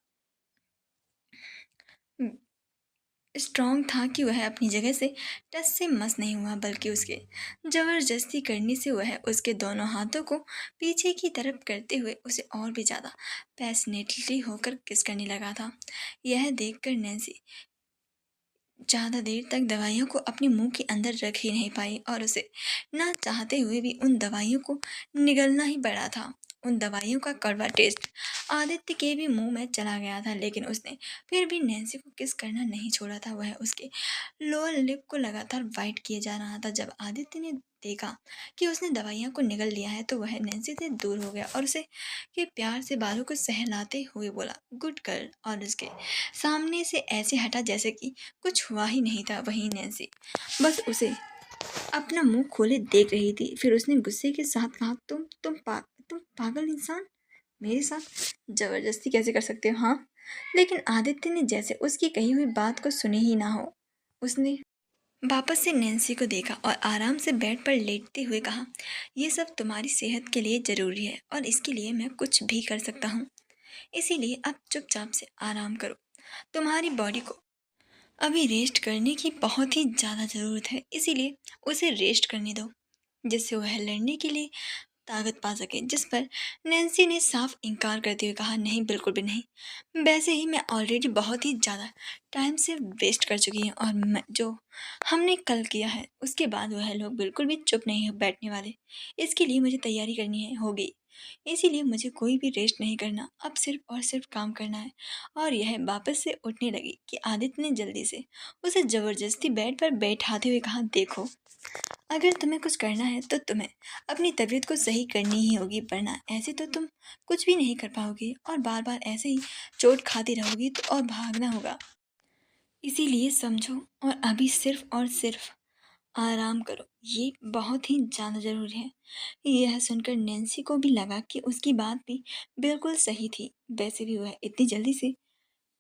स्ट्रांग था कि वह अपनी जगह से टस से मस नहीं हुआ, बल्कि उसके जबरदस्ती करने से वह उसके दोनों हाथों को पीछे की तरफ करते हुए उसे और भी ज़्यादा पैशनेटली होकर किस करने लगा था। यह देखकर नैन्सी ज़्यादा देर तक दवाइयों को अपने मुंह के अंदर रख ही नहीं पाई और उसे ना चाहते हुए भी उन दवाइयों को निगलना ही पड़ा था। उन दवाइयों का कड़वा टेस्ट आदित्य के भी मुंह में चला गया था, लेकिन उसने फिर भी नैन्सी को किस करना नहीं छोड़ा था। वह उसके लोअर लिप को लगातार वाइट किए जा रहा था। जब आदित्य ने देखा कि उसने दवाइयों को निगल लिया है तो वह नैन्सी से दूर हो गया और उसे के प्यार से बालों को सहलाते हुए बोला, गुड गर्ल, और उसके सामने से ऐसे हटा जैसे कि कुछ हुआ ही नहीं था। वहीं नैन्सी बस उसे अपना मुंह खोले देख रही थी। फिर उसने गुस्से के साथ कहा, तुम पागल इंसान, मेरे साथ जबरदस्ती कैसे कर सकते हो? हाँ। लेकिन आदित्य ने जैसे उसकी कही हुई बात को सुने ही ना हो, उसने वापस से नैन्सी को देखा और आराम से बेड पर लेटते हुए कहा, यह सब तुम्हारी सेहत के लिए ज़रूरी है और इसके लिए मैं कुछ भी कर सकता हूँ। इसीलिए अब चुपचाप से आराम करो। तुम्हारी बॉडी को अभी रेस्ट करने की बहुत ही ज़्यादा ज़रूरत है, इसीलिए उसे रेस्ट करने दो, जिससे वह लड़ने के लिए ताकत पा सके। जिस पर नैन्सी ने साफ इनकार करते हुए कहा, नहीं, बिल्कुल भी नहीं। वैसे ही मैं ऑलरेडी बहुत ही ज़्यादा टाइम से वेस्ट कर चुकी हूँ और मैं जो हमने कल किया है उसके बाद वह लोग बिल्कुल भी चुप नहीं बैठने वाले। इसके लिए मुझे तैयारी करनी है होगी, इसीलिए मुझे कोई भी रेस्ट नहीं करना, अब सिर्फ और सिर्फ काम करना है। और यह वापस से उठने लगी कि आदित्य ने जल्दी से उसे ज़बरदस्ती बेड पर बैठाते हुए कहा, देखो, अगर तुम्हें कुछ करना है तो तुम्हें अपनी तबीयत को सही करनी ही होगी, वरना ऐसे तो तुम कुछ भी नहीं कर पाओगी और बार बार ऐसे ही चोट खाती रहोगी तो और भागना होगा। इसीलिए समझो और अभी सिर्फ और सिर्फ आराम करो, ये बहुत ही ज़्यादा ज़रूरी है। यह सुनकर नैन्सी को भी लगा कि उसकी बात भी बिल्कुल सही थी। वैसे भी वह इतनी जल्दी से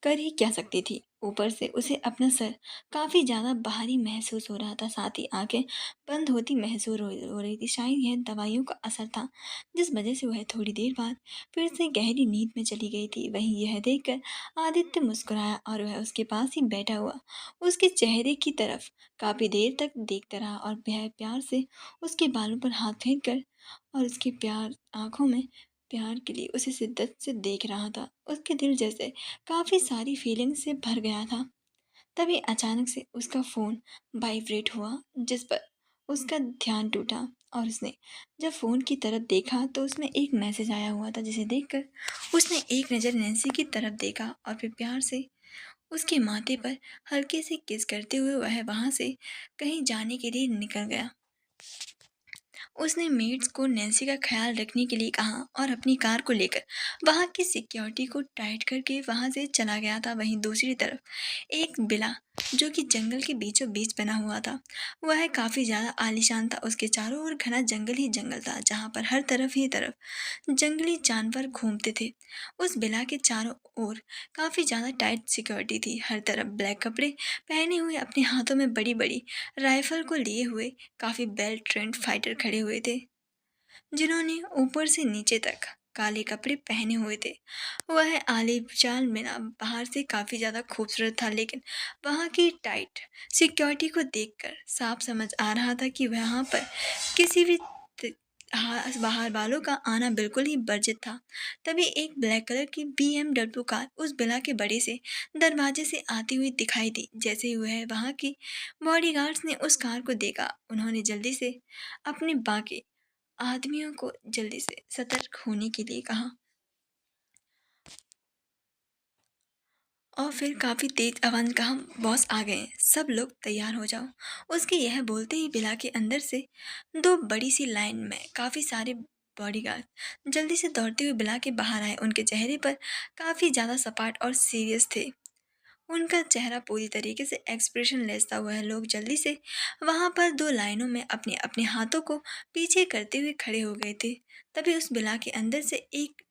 कर ही क्या सकती थी। ऊपर से उसे अपना सर काफ़ी ज़्यादा भारी महसूस हो रहा था, साथ ही आंखें बंद होती महसूस हो रही थी। शायद यह दवाइयों का असर था, जिस वजह से वह थोड़ी देर बाद फिर से गहरी नींद में चली गई थी। वहीं यह देखकर आदित्य मुस्कुराया और वह उसके पास ही बैठा हुआ उसके चेहरे की तरफ काफ़ी देर तक देखता रहा और वह प्यार से उसके बालों पर हाथ फेर कर और उसके प्यार आंखों में प्यार के लिए उसे शिद्दत से देख रहा था। उसके दिल जैसे काफ़ी सारी फीलिंग से भर गया था। तभी अचानक से उसका फ़ोन वाइब्रेट हुआ, जिस पर उसका ध्यान टूटा और उसने जब फ़ोन की तरफ देखा तो उसमें एक मैसेज आया हुआ था, जिसे देखकर उसने एक नज़र नैन्सी की तरफ देखा और फिर प्यार से उसके माथे पर हल्के से किस करते हुए वह वहाँ से कहीं जाने के लिए निकल गया। उसने मेड्स को नैन्सी का ख्याल रखने के लिए कहा और अपनी कार को लेकर वहां की सिक्योरिटी को टाइट करके वहां से चला गया था। वहीं दूसरी तरफ एक बिला जो कि जंगल के बीचों बीच बना हुआ था, वह काफ़ी ज़्यादा आलीशान था। उसके चारों ओर घना जंगल ही जंगल था, जहाँ पर हर तरफ ही तरफ जंगली जानवर घूमते थे। उस बिला के चारों ओर काफ़ी ज़्यादा टाइट सिक्योरिटी थी। हर तरफ ब्लैक कपड़े पहने हुए, अपने हाथों में बड़ी बड़ी राइफल को लिए हुए काफ़ी वेल ट्रेंड फाइटर खड़े हुए थे, जिन्होंने ऊपर से नीचे तक काले कपड़े पहने हुए थे। वह आलीशान मीना बाहर से काफ़ी ज़्यादा खूबसूरत था, लेकिन वहाँ की टाइट सिक्योरिटी को देखकर साफ समझ आ रहा था कि वहाँ पर किसी भी बाहर वालों का आना बिल्कुल ही वर्जित था। तभी एक ब्लैक कलर की BMW कार उस बिला के बड़े से दरवाजे से आती हुई दिखाई दी। जैसे ही वह वहाँ की बॉडीगार्ड्स ने उस कार को देखा, उन्होंने जल्दी से अपने बाकी आदमियों को जल्दी से सतर्क होने के लिए कहा और फिर काफ़ी तेज आवाज़ में कहा, बॉस आ गए हैं, सब लोग तैयार हो जाओ। उसके यह बोलते ही बिला के अंदर से दो बड़ी सी लाइन में काफ़ी सारे बॉडीगार्ड जल्दी से दौड़ते हुए बिला के बाहर आए। उनके चेहरे पर काफ़ी ज़्यादा सपाट और सीरियस थे। उनका चेहरा पूरी तरीके से एक्सप्रेशन लेस था। वह लोग जल्दी से वहां पर दो लाइनों में अपने अपने हाथों को पीछे करते हुए खड़े हो गए थे। तभी उस बिला के अंदर से एक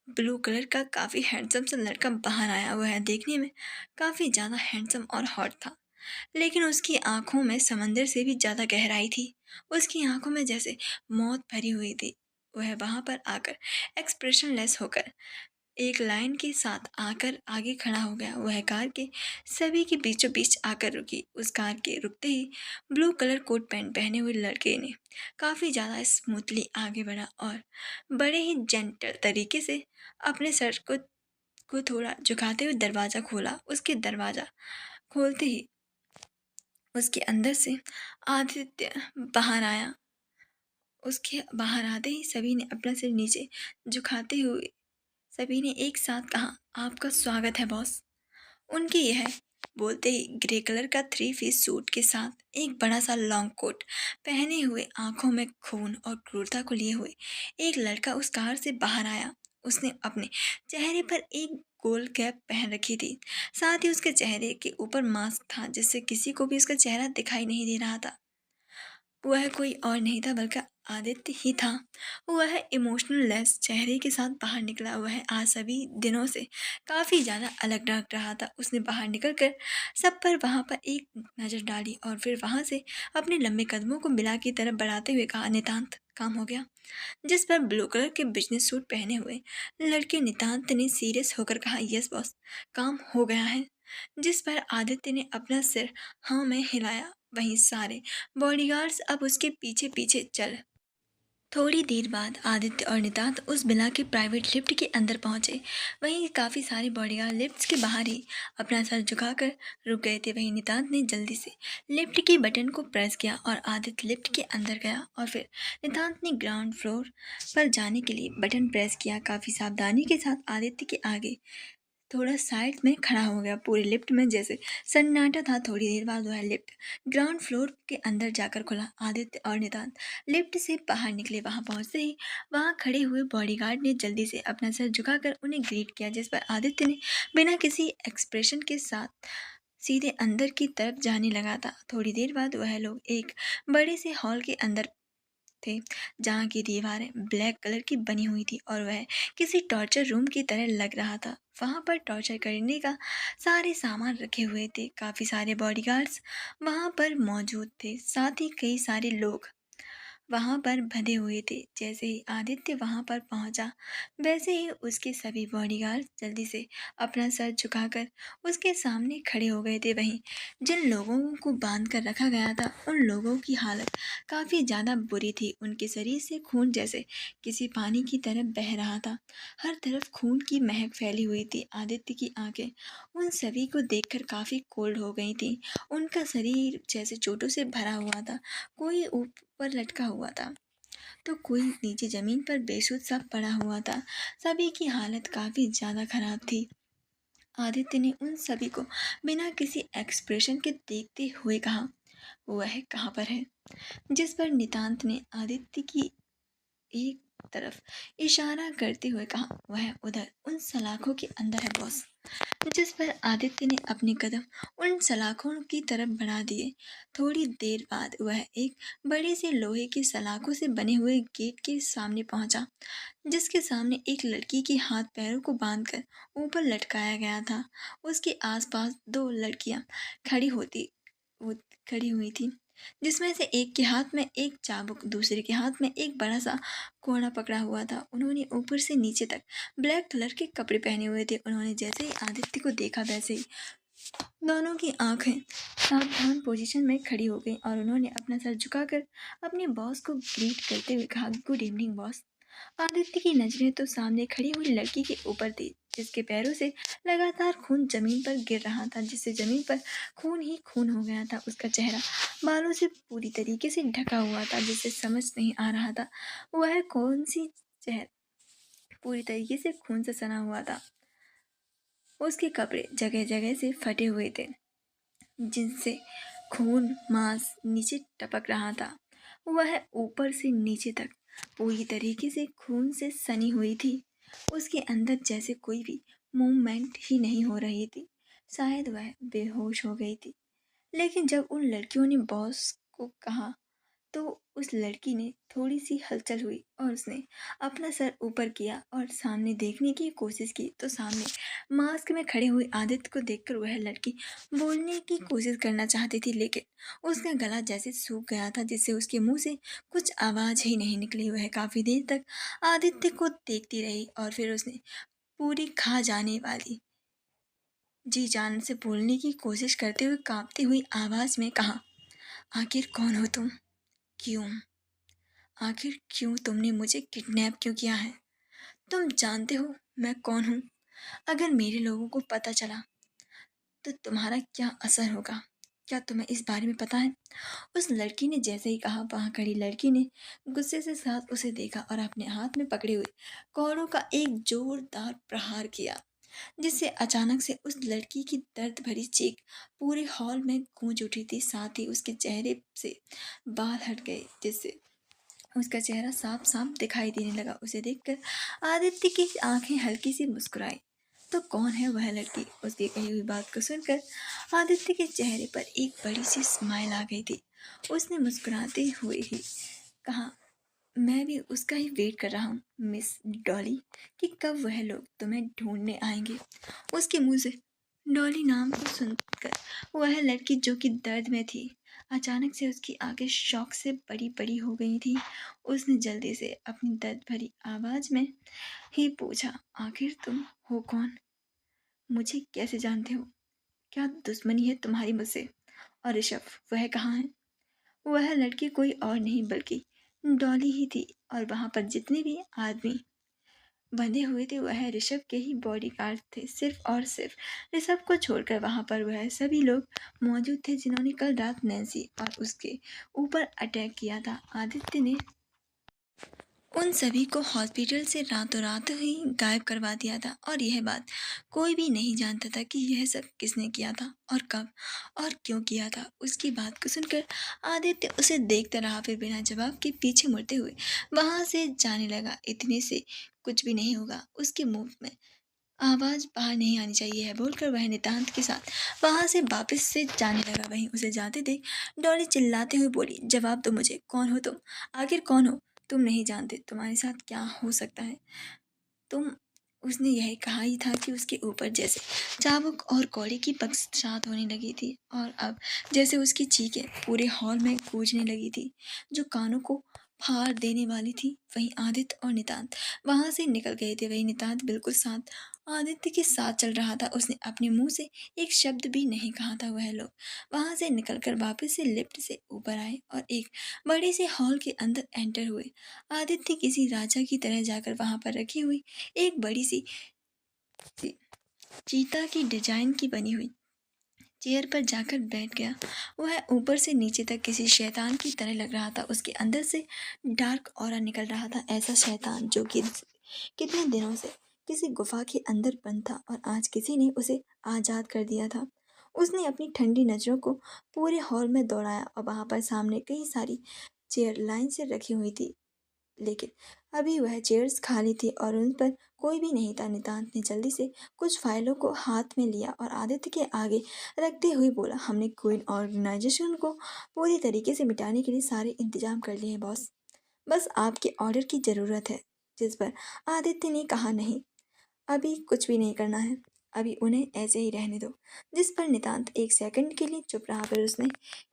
ब्लू कलर का काफ़ी हैंडसम सा लड़का बाहर आया। वह देखने में काफ़ी ज़्यादा हैंडसम और हॉट था, लेकिन उसकी आंखों में समंदर से भी ज़्यादा गहराई थी। उसकी आंखों में जैसे मौत भरी हुई थी। वह वहां पर आकर एक्सप्रेशन लेस होकर एक लाइन के साथ आकर आगे खड़ा हो गया। वह कार के सभी के बीचों बीच आकर रुकी। उस कार के रुकते ही ब्लू कलर कोट पैंट पहने हुए लड़के ने काफ़ी ज़्यादा स्मूथली आगे बढ़ा और बड़े ही जेंटल तरीके से अपने सर को थोड़ा झुकाते हुए दरवाज़ा खोला। उसके दरवाज़ा खोलते ही उसके अंदर से आदित्य बाहर आया। उसके बाहर आते ही सभी ने अपना सिर नीचे झुकाते हुए सभी ने एक साथ कहा, आपका स्वागत है बॉस। उनके यह बोलते ही ग्रे कलर का 3 पीस सूट के साथ एक बड़ा सा लॉन्ग कोट पहने हुए, आंखों में खून और क्रूरता को लिए हुए एक लड़का उस कार से बाहर आया। उसने अपने चेहरे पर एक गोल कैप पहन रखी थी। साथ ही उसके चेहरे के ऊपर मास्क था जिससे किसी को भी उसका चेहरा दिखाई नहीं दे रहा था। वह कोई और नहीं था बल्कि आदित्य ही था। वह इमोशनल लेस चेहरे के साथ बाहर निकला। वह आज सभी दिनों से काफ़ी ज़्यादा अलग लग रहा था। उसने बाहर निकल कर सब पर वहाँ पर एक नज़र डाली और फिर वहाँ से अपने लंबे कदमों को बिला की तरफ बढ़ाते हुए कहा, नितांत काम हो गया। जिस पर ब्लू कलर के बिजनेस सूट पहने हुए लड़के नितांत ने सीरियस होकर कहा, यस बॉस, काम हो गया है। जिस पर आदित्य ने अपना सिर हाँ में हिलाया। वहीं सारे बॉडीगार्ड्स अब उसके पीछे पीछे चल। थोड़ी देर बाद आदित्य और नितांत उस बिला के प्राइवेट लिफ्ट के अंदर पहुंचे। वहीं काफ़ी सारे बॉडीगार्ड लिफ्ट के बाहर ही अपना सर झुकाकर रुक गए थे। वहीं नितांत ने जल्दी से लिफ्ट के बटन को प्रेस किया और आदित्य लिफ्ट के अंदर गया और फिर नितांत ने ग्राउंड फ्लोर पर जाने के लिए बटन प्रेस किया। काफ़ी सावधानी के साथ आदित्य के आगे थोड़ा साइड में खड़ा हो गया। पूरे लिफ्ट में जैसे सन्नाटा था। थोड़ी देर बाद वह लिफ्ट ग्राउंड फ्लोर के अंदर जाकर खुला। आदित्य और नितांत लिफ्ट से बाहर निकले। वहां पहुंचते ही वहां खड़े हुए बॉडीगार्ड ने जल्दी से अपना सर झुकाकर उन्हें ग्रीट किया। जिस पर आदित्य ने बिना किसी एक्सप्रेशन के साथ सीधे अंदर की तरफ जाने लगा था। थोड़ी देर बाद वह लोग एक बड़े से हॉल के अंदर थे जहाँ की दीवारें ब्लैक कलर की बनी हुई थी और वह किसी टॉर्चर रूम की तरह लग रहा था। वहाँ पर टॉर्चर करने का सारे सामान रखे हुए थे। काफ़ी सारे बॉडीगार्ड्स वहाँ पर मौजूद थे। साथ ही कई सारे लोग वहाँ पर बंधे हुए थे। जैसे ही आदित्य वहाँ पर पहुँचा वैसे ही उसके सभी बॉडीगार्ड जल्दी से अपना सर झुकाकर उसके सामने खड़े हो गए थे। वहीं जिन लोगों को बांध कर रखा गया था उन लोगों की हालत काफ़ी ज़्यादा बुरी थी। उनके शरीर से खून जैसे किसी पानी की तरह बह रहा था। हर तरफ खून की महक फैली हुई थी। आदित्य की आंखें उन सभी को देखकर काफ़ी कोल्ड हो गई थी। उनका शरीर जैसे चोटों से भरा हुआ था। कोई ऊपर लटका हुआ था तो कोई नीचे जमीन पर बेसुध सा पड़ा हुआ था। सभी की हालत काफ़ी ज़्यादा खराब थी। आदित्य ने उन सभी को बिना किसी एक्सप्रेशन के देखते हुए कहा, वह कहाँ पर है। जिस पर नितांत ने आदित्य की एक तरफ इशारा करते हुए कहा, वह उधर उन सलाखों के अंदर है बॉस। जिस पर आदित्य ने अपने कदम उन सलाखों की तरफ बढ़ा दिए। थोड़ी देर बाद वह एक बड़े से लोहे की सलाखों से बने हुए गेट के सामने पहुंचा जिसके सामने एक लड़की के हाथ पैरों को बांधकर ऊपर लटकाया गया था। उसके आसपास दो लड़कियां खड़ी होती वो खड़ी हुई थी जिसमें से एक के हाथ में एक चाबुक, दूसरे के हाथ में एक बड़ा सा कोड़ा पकड़ा हुआ था। उन्होंने ऊपर से नीचे तक ब्लैक कलर के कपड़े पहने हुए थे। उन्होंने जैसे ही आदित्य को देखा वैसे ही दोनों की आंखें सावधान पोजीशन में खड़ी हो गई और उन्होंने अपना सर झुकाकर अपने बॉस को ग्रीट करते हुए कहा, गुड इवनिंग बॉस। आदित्य की नजरें तो सामने खड़ी हुई लड़की के ऊपर थी जिसके पैरों से लगातार खून जमीन पर गिर रहा था, जिससे जमीन पर खून ही खून हो गया था। उसका चेहरा बालों से पूरी तरीके से ढका हुआ था जिससे समझ नहीं आ रहा था वह कौन सी चेहरा पूरी तरीके से खून से सना हुआ था। उसके कपड़े जगह जगह से फटे हुए थे जिनसे खून मांस नीचे टपक रहा था। वह ऊपर से नीचे तक पूरी तरीके से खून से सनी हुई थी। उसके अंदर जैसे कोई भी मूवमेंट ही नहीं हो रही थी। शायद वह बेहोश हो गई थी। लेकिन जब उन लड़कियों ने बॉस को कहा तो उस लड़की ने थोड़ी सी हलचल हुई और उसने अपना सर ऊपर किया और सामने देखने की कोशिश की तो सामने मास्क में खड़े हुए आदित्य को देखकर वह लड़की बोलने की कोशिश करना चाहती थी लेकिन उसका गला जैसे सूख गया था जिससे उसके मुंह से कुछ आवाज़ ही नहीं निकली। वह काफ़ी देर तक आदित्य को देखती रही और फिर उसने पूरी खा जाने वाली जी जान से बोलने की कोशिश करते हुए कांपती हुई आवाज में कहा, आखिर कौन हो तुम? क्यों? आखिर क्यों तुमने मुझे किडनैप क्यों किया है? तुम जानते हो मैं कौन हूँ? अगर मेरे लोगों को पता चला तो तुम्हारा क्या असर होगा? क्या तुम्हें इस बारे में पता है? उस लड़की ने जैसे ही कहा, वहां खड़ी लड़की ने गुस्से से साथ उसे देखा और अपने हाथ में पकड़े हुए कौड़ों का एक जोरदार प्रहार किया, जिससे अचानक से उस लड़की की दर्द भरी चीख पूरे हॉल में गूंज उठी थी। साथ ही उसके चेहरे से बाल हट गए, जिससे उसका चेहरा साफ साफ दिखाई देने लगा। उसे देखकर आदित्य की आंखें हल्की सी मुस्कुराई। तो कौन है वह लड़की? उसकी कही हुई बात को सुनकर आदित्य के चेहरे पर एक बड़ी सी स्माइल आ गई थी। उसने मुस्कुराते हुए ही कहा, मैं भी उसका ही वेट कर रहा हूँ मिस डॉली, कि कब वह लोग तुम्हें ढूंढने आएंगे। उसके मुंह से डॉली नाम को सुनकर वह लड़की जो कि दर्द में थी, अचानक से उसकी आंखें शौक से बड़ी बड़ी हो गई थी। उसने जल्दी से अपनी दर्द भरी आवाज में ही पूछा, आखिर तुम हो कौन? मुझे कैसे जानते हो? क्या दुश्मनी है तुम्हारी मुझसे? और ऋषभ वह कहाँ है? वह लड़की कोई और नहीं बल्कि डॉली ही थी, और वहां पर जितने भी आदमी बंधे हुए थे वह ऋषभ के ही बॉडीगार्ड थे। सिर्फ और सिर्फ ऋषभ को छोड़कर वहां पर वह सभी लोग मौजूद थे जिन्होंने कल रात नैन्सी और उसके ऊपर अटैक किया था। आदित्य ने उन सभी को हॉस्पिटल से रातों रात ही गायब करवा दिया था, और यह बात कोई भी नहीं जानता था कि यह सब किसने किया था और कब और क्यों किया था। उसकी बात को सुनकर आदित्य उसे देखता रहा, फिर बिना जवाब के पीछे मुड़ते हुए वहां से जाने लगा। इतने से कुछ भी नहीं होगा, उसके मुंह में आवाज बाहर नहीं आनी चाहिए है बोलकर वह नितांत के साथ वहां से वापस से जाने लगा। वहीं उसे जाते देख डॉली चिल्लाते हुए बोली, जवाब दो मुझे, कौन हो तुम? आखिर कौन हो? तुम नहीं जानते तुम्हारे साथ क्या हो सकता है। तुम उसने यही कहा ही था कि उसके ऊपर जैसे चाबुक और कौड़े की बरसात होने लगी थी, और अब जैसे उसकी चीखें पूरे हॉल में गूंजने लगी थी जो कानों को फाड़ देने वाली थी। वहीं आदित्य और नितांत वहां से निकल गए थे। वहीं नितांत बिल्कुल साथ आदित्य के साथ चल रहा था। उसने अपने मुंह से एक शब्द भी नहीं कहा था। वह लोग वहां से निकलकर वापस से लिफ्ट से ऊपर आए और एक बड़े से हॉल के अंदर एंटर हुए। आदित्य किसी राजा की तरह जाकर वहां पर रखी हुई एक बड़ी सी चीता की डिजाइन की बनी हुई चेयर पर जाकर बैठ गया। वह ऊपर से नीचे तक किसी शैतान की तरह लग रहा था। उसके अंदर से डार्क ऑरा निकल रहा था, ऐसा शैतान जो कि कितने दिनों से किसी गुफा के अंदर बंद था और आज किसी ने उसे आजाद कर दिया था। उसने अपनी ठंडी नजरों को पूरे हॉल में दौड़ाया और वहां पर सामने कई सारी चेयर लाइन से रखी हुई थी, लेकिन अभी वह चेयर्स खाली थी और उन पर कोई भी नहीं था। नितांत ने जल्दी से कुछ फाइलों को हाथ में लिया और आदित्य के आगे रखते हुए बोला, हमने क्वीन ऑर्गेनाइजेशन को पूरी तरीके से मिटाने के लिए सारे इंतजाम कर लिए हैं बॉस। बस आपके ऑर्डर की ज़रूरत है। जिस पर आदित्य ने कहा, नहीं, अभी कुछ भी नहीं करना है, अभी उन्हें ऐसे ही रहने दो। जिस पर नितांत एक सेकंड के लिए चुप रहा, फिर उसने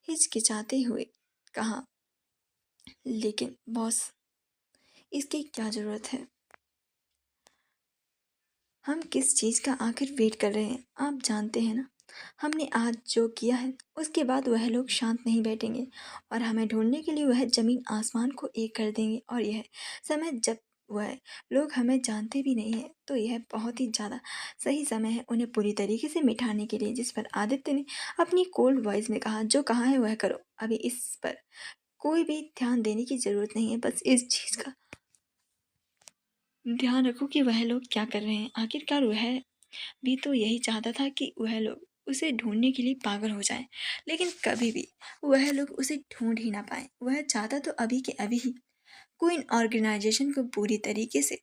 हिचकिचाते हुए कहा, लेकिन बॉस इसकी क्या ज़रूरत है? हम किस चीज़ का आखिर वेट कर रहे हैं? आप जानते हैं ना, हमने आज जो किया है उसके बाद वह लोग शांत नहीं बैठेंगे और हमें ढूंढने के लिए वह ज़मीन आसमान को एक कर देंगे। और यह समय जब वह लोग हमें जानते भी नहीं हैं, तो यह बहुत ही ज़्यादा सही समय है उन्हें पूरी तरीके से मिटाने के लिए। जिस पर आदित्य ने अपनी कोल्ड वॉइस में कहा, जो कहा है वह करो, अभी इस पर कोई भी ध्यान देने की ज़रूरत नहीं है। बस इस चीज़ का ध्यान रखो कि वह लोग क्या कर रहे हैं। आखिरकार वह भी तो यही चाहता था कि वह लोग उसे ढूंढने के लिए पागल हो जाएं, लेकिन कभी भी वह लोग उसे ढूंढ ही ना पाए। वह चाहता तो अभी के अभी ही क्वीन ऑर्गेनाइजेशन को पूरी तरीके से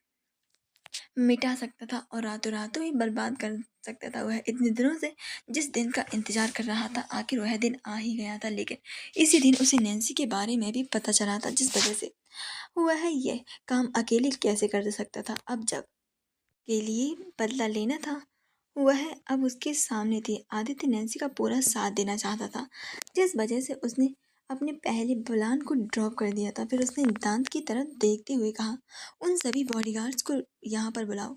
मिटा सकता था और रातों रातों ही बर्बाद कर सकता था। वह इतने दिनों से जिस दिन का इंतजार कर रहा था, आखिर वह दिन आ ही गया था। लेकिन इसी दिन उसे नैन्सी के बारे में भी पता चला था, जिस वजह से वह यह काम अकेले कैसे कर सकता था। अब जब के लिए बदला लेना था, वह अब उसके सामने थी। आदित्य नैन्सी का पूरा साथ देना चाहता था, जिस वजह से उसने अपने पहले प्लान को ड्रॉप कर दिया था। फिर उसने नितांत की तरफ देखते हुए कहा, उन सभी बॉडीगार्ड्स को यहाँ पर बुलाओ।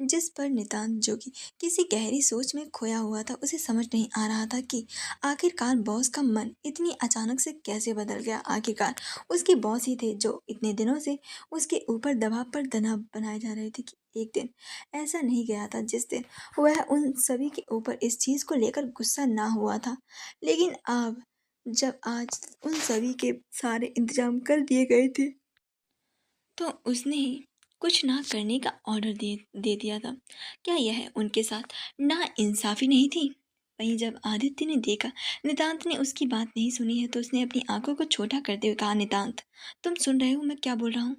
जिस पर नितांत, जो कि किसी गहरी सोच में खोया हुआ था, उसे समझ नहीं आ रहा था कि आखिरकार बॉस का मन इतनी अचानक से कैसे बदल गया। आखिरकार उसके बॉस ही थे जो इतने दिनों से उसके ऊपर दबाव पर दबाव बनाए जा रहे थे कि एक दिन ऐसा नहीं गया था जिस दिन वह उन सभी के ऊपर इस चीज़ को लेकर गुस्सा ना हुआ था। लेकिन अब जब आज उन सभी के सारे इंतजाम कर दिए गए थे, तो उसने ही कुछ ना करने का ऑर्डर दे दिया था। क्या यह उनके साथ नाइंसाफ़ी नहीं थी? वहीं जब आदित्य ने देखा नितांत ने उसकी बात नहीं सुनी है, तो उसने अपनी आंखों को छोटा करते हुए कहा, नितांत, तुम सुन रहे हो मैं क्या बोल रहा हूँ?